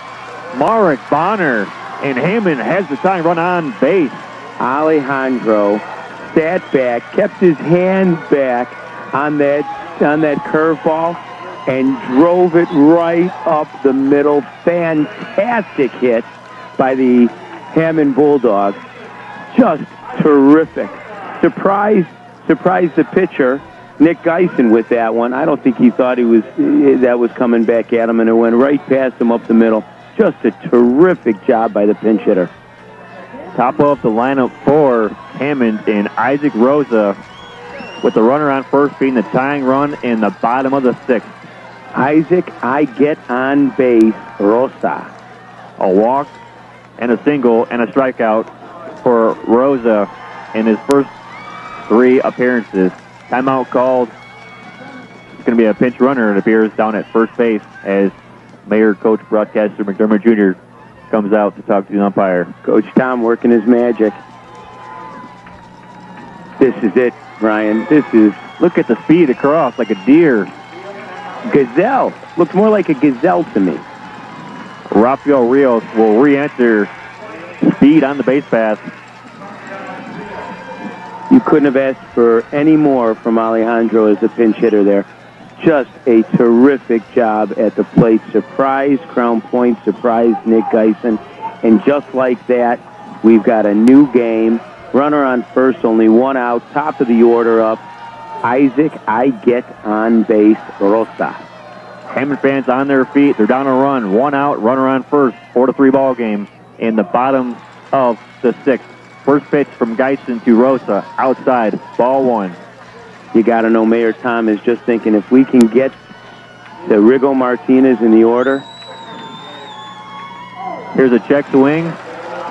Marek Bonner. And Hammond has the tying run on base. Alejandro sat back, kept his hand back on that curveball, and drove it right up the middle. Fantastic hit by the Hammond Bulldogs. Just terrific. Surprised the pitcher, Nick Geisen, with that one. I don't think he thought that was coming back at him, and it went right past him up the middle. Just a terrific job by the pinch hitter. Top of the lineup for Hammond and Isaac Rosa, with the runner on first being the tying run in the bottom of the sixth. Isaac, I get on base, Rosa. A walk and a single and a strikeout for Rosa in his first 3 appearances. Timeout called. It's going to be a pinch runner, it appears, down at first base as Mayor Coach Broadcaster McDermott Jr. comes out to talk to the umpire. Coach Tom working his magic. This is it, Brian. This is... Look at the speed across, like a deer. Gazelle. Looks more like a gazelle to me. Rafael Rios will re-enter. Speed on the base pass. You couldn't have asked for any more from Alejandro as a pinch hitter there. Just a terrific job at the plate. Surprise Crown Point, surprise Nick Geisen. And just like that, we've got a new game. Runner on first, only 1 out, top of the order up. Isaac, I get on base, Rosa. Hammond fans on their feet. They're down a run. 1 out, runner on first. 4-3 ball game in the bottom of the 6th. First pitch from Geisen to Rosa. Outside, ball 1. You got to know Mayor Tom is just thinking if we can get to Rigo Martinez in the order. Here's a check swing.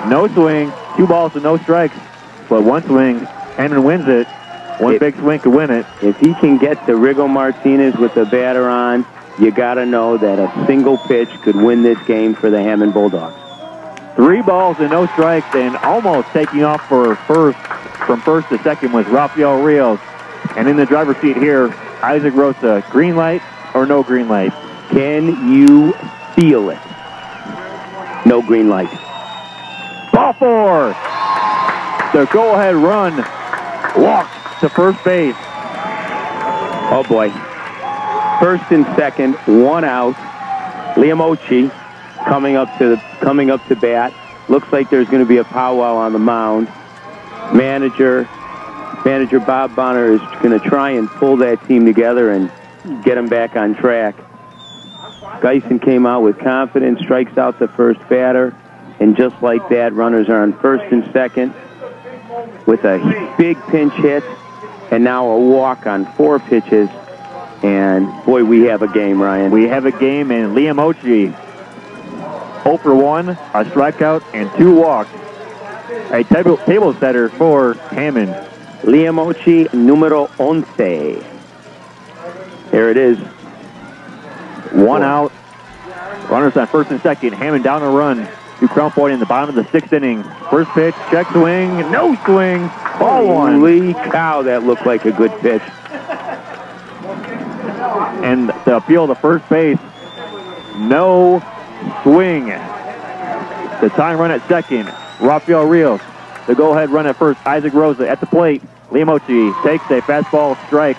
No swing. 2 balls and no strikes. But 1 swing. Hammond wins it. One big swing could win it. If he can get to Rigo Martinez with the batter on, you got to know that a single pitch could win this game for the Hammond Bulldogs. 3 balls and no strikes, and almost taking off for first, from first to second, was Rafael Rios. And in the driver's seat here, Isaac Rosa. Green light or no green light? Can you feel it? No green light. Ball 4. The go-ahead run walked to first base. Oh, boy. First and second, 1 out. Liam Ochi coming up to bat. Looks like there's going to be a powwow on the mound. Manager Bob Bonner is going to try and pull that team together and get them back on track. Geisen came out with confidence, strikes out the first batter, and just like that, runners are on first and second with a big pinch hit, and now a walk on 4 pitches. And, boy, we have a game, Ryan. We have a game, and Liam Ochi, 0 for 1, a strikeout, and 2 walks. A table setter for Hammond. Liam Ochi, numero 11. There it is. 1 out. Runners on first and second. Hammond down a run to Crown Point in the bottom of the 6th inning. First pitch, check swing, no swing, ball 1. Holy cow, that looked like a good pitch. And the appeal to first base, no swing. The tying run at second, Rafael Rios. The go-ahead run at first, Isaac Rosa at the plate. Liam Ochi takes a fastball strike.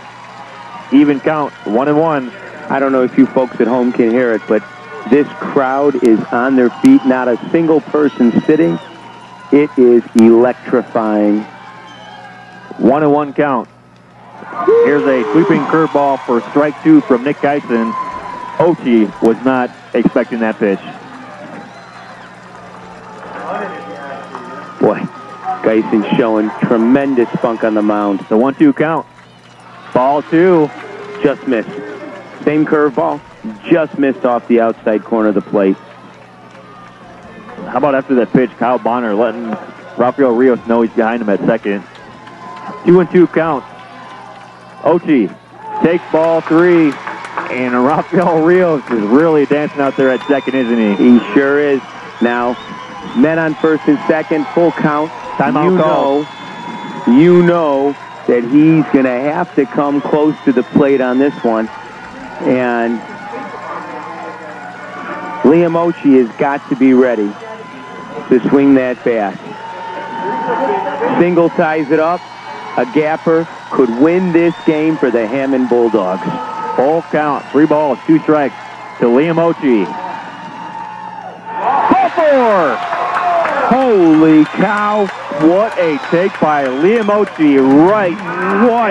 Even count, 1-1. I don't know if you folks at home can hear it, but this crowd is on their feet. Not a single person sitting. It is electrifying. 1-1 count. Here's a sweeping curveball for strike 2 from Nick Geisen. Ochi was not expecting that pitch. Boy, Geisen showing tremendous spunk on the mound. The 1-2 count. Ball 2. Just missed. Same curveball, just missed off the outside corner of the plate. How about after that pitch, Kyle Bonner letting Rafael Rios know he's behind him at second. 2-2 count. Ochi takes ball 3, and Rafael Rios is really dancing out there at second, isn't he? He sure is. Now, Men on first and second, full count. Timeout call. You know that he's going to have to come close to the plate on this one. And Liam Ochi has got to be ready to swing that bat. Single ties it up. A gapper could win this game for the Hammond Bulldogs. Full count, 3 balls, 2 strikes to Liam Ochi. Ball 4! Holy cow, what a take by Liam Ochi right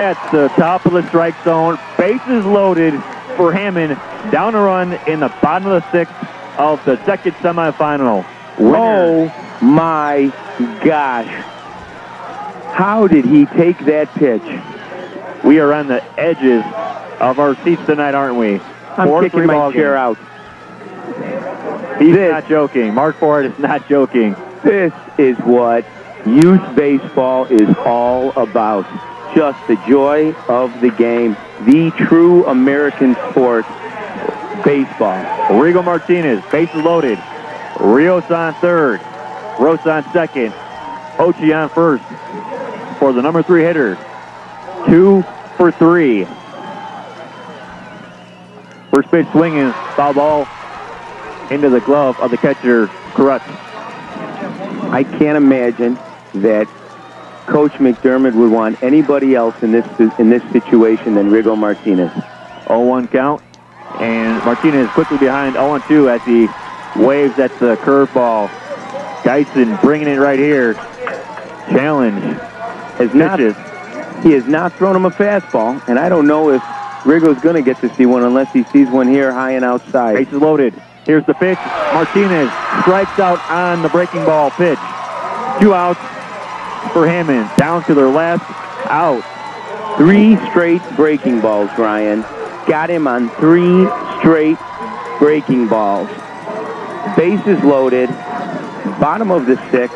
at the top of the strike zone. Bases loaded for Hammond. Down a run in the bottom of the 6th of the second semifinal. Oh my gosh. How did he take that pitch? We are on the edges of our seats tonight, aren't we? I'm kicking my chair out. He's not joking. Mark Ford is not joking. This is what youth baseball is all about. Just the joy of the game. The true American sport, baseball. Rigo Martinez, bases loaded. Rios on third. Rose on second. Ochi on first for the number 3 hitter. 2 for 3. First pitch swinging, foul ball into the glove of the catcher, Carruth. I can't imagine that Coach McDermott would want anybody else in this situation than Rigo Martinez. 0-1 count, and Martinez quickly behind 0-2 as he waves at the curveball. Geisen bringing it right here. Challenge. He has not thrown him a fastball, and I don't know if Rigo's going to get to see one unless he sees one here high and outside. Bases loaded. Here's the pitch. Martinez strikes out on the breaking ball pitch. 2 outs for Hammond. Down to their last out. 3 straight breaking balls, Ryan. Got him on 3 straight breaking balls. Bases loaded. Bottom of the 6th.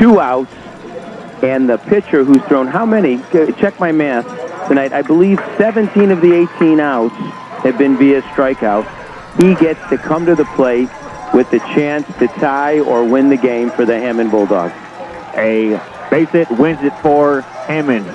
2 outs. And the pitcher who's thrown how many? Check my math tonight. I believe 17 of the 18 outs have been via strikeout. He gets to come to the plate with the chance to tie or win the game for the Hammond Bulldogs. A base hit wins it for Hammond.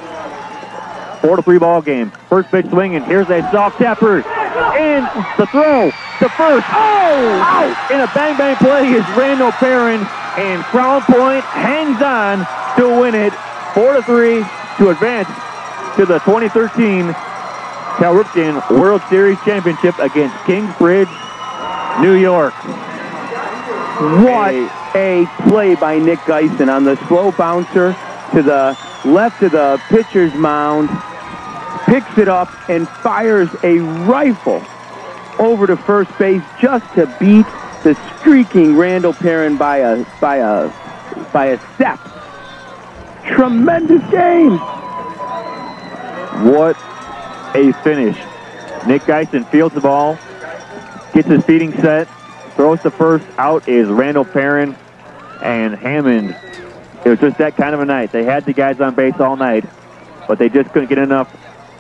4-3 ball game. First pitch swinging. Here's a soft tapper. And the throw to first. Oh! Out! In a bang-bang play is Randall Perrin. And Crown Point hangs on to win it 4-3 to advance to the 2013 Cal Ripken World Series Championship against Kingsbridge, New York. What a play by Nick Geisen on the slow bouncer to the left of the pitcher's mound. Picks it up and fires a rifle over to first base just to beat the streaking Randall Perrin by a step. Tremendous game. What a finish. Nick Geisen fields the ball, gets his feeding set, throws the first. Out is Randall Perrin, and Hammond. It was just that kind of a night. They had the guys on base all night, but they just couldn't get enough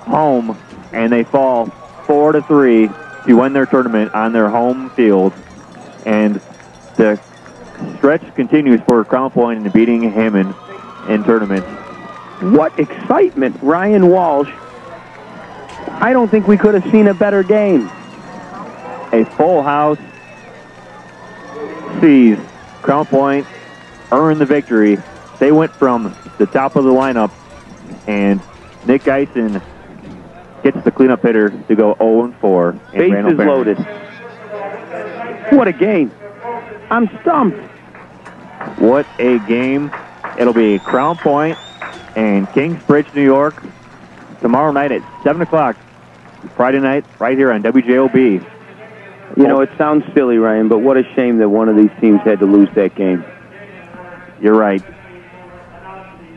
home, and they fall 4-3 to win their tournament on their home field. And the stretch continues for Crown Point in beating Hammond in tournaments. What excitement, Ryan Walsh. I don't think we could have seen a better game. A full house sees Crown Point earn the victory. They went from the top of the lineup, and Nick Geisen gets the cleanup hitter to go 0-4. Bases loaded. What a game. I'm stumped. What a game. It'll be Crown Point and Kingsbridge, New York, tomorrow night at 7 o'clock, Friday night, right here on WJOB. You know, it sounds silly, Ryan, but what a shame that one of these teams had to lose that game. You're right.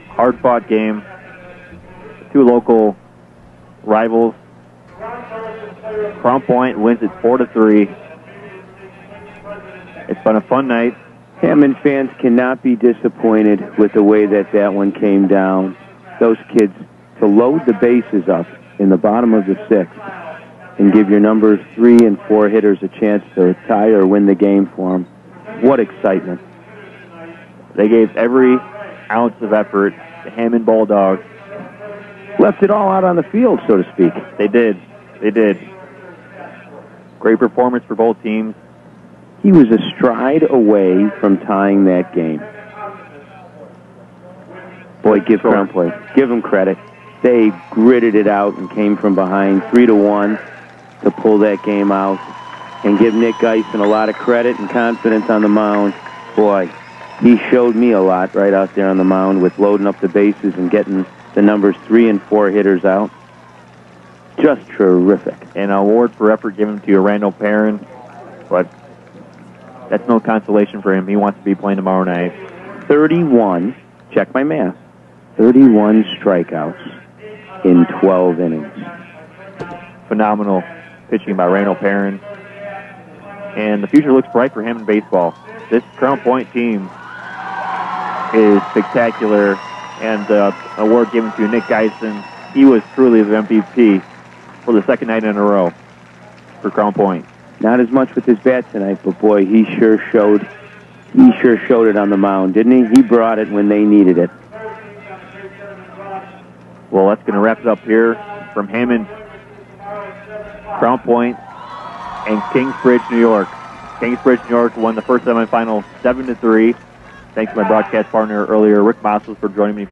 Hard-fought game. 2 local rivals. Crown Point wins it 4-3. It's been a fun night. Hammond fans cannot be disappointed with the way that one came down. Those kids, to load the bases up in the bottom of the 6th and give your numbers 3 and 4 hitters a chance to tie or win the game for them. What excitement. They gave every ounce of effort. The Hammond Bulldogs left it all out on the field, so to speak. They did. They did. Great performance for both teams. He was a stride away from tying that game. Boy, give Crown Point, give them credit. They gritted it out and came from behind 3-1 to pull that game out, and give Nick Geisen a lot of credit and confidence on the mound. Boy, he showed me a lot right out there on the mound with loading up the bases and getting the numbers 3 and 4 hitters out. Just terrific. An award for effort given to Randall Perrin, but that's no consolation for him. He wants to be playing tomorrow night. 31, check my math, 31 strikeouts in 12 innings. Phenomenal pitching by Randall Perrin. And the future looks bright for him in baseball. This Crown Point team is spectacular, and the award given to Nick Geisen, he was truly the MVP for the second night in a row for Crown Point. Not as much with his bat tonight, but boy, he sure showed it on the mound, didn't he? He brought it when they needed it. Well, that's going to wrap it up here from Hammond, Crown Point, and Kingsbridge, New York. Kingsbridge, New York won the first semifinal 7-3. Thanks to my broadcast partner earlier, Rick Mossels, for joining me.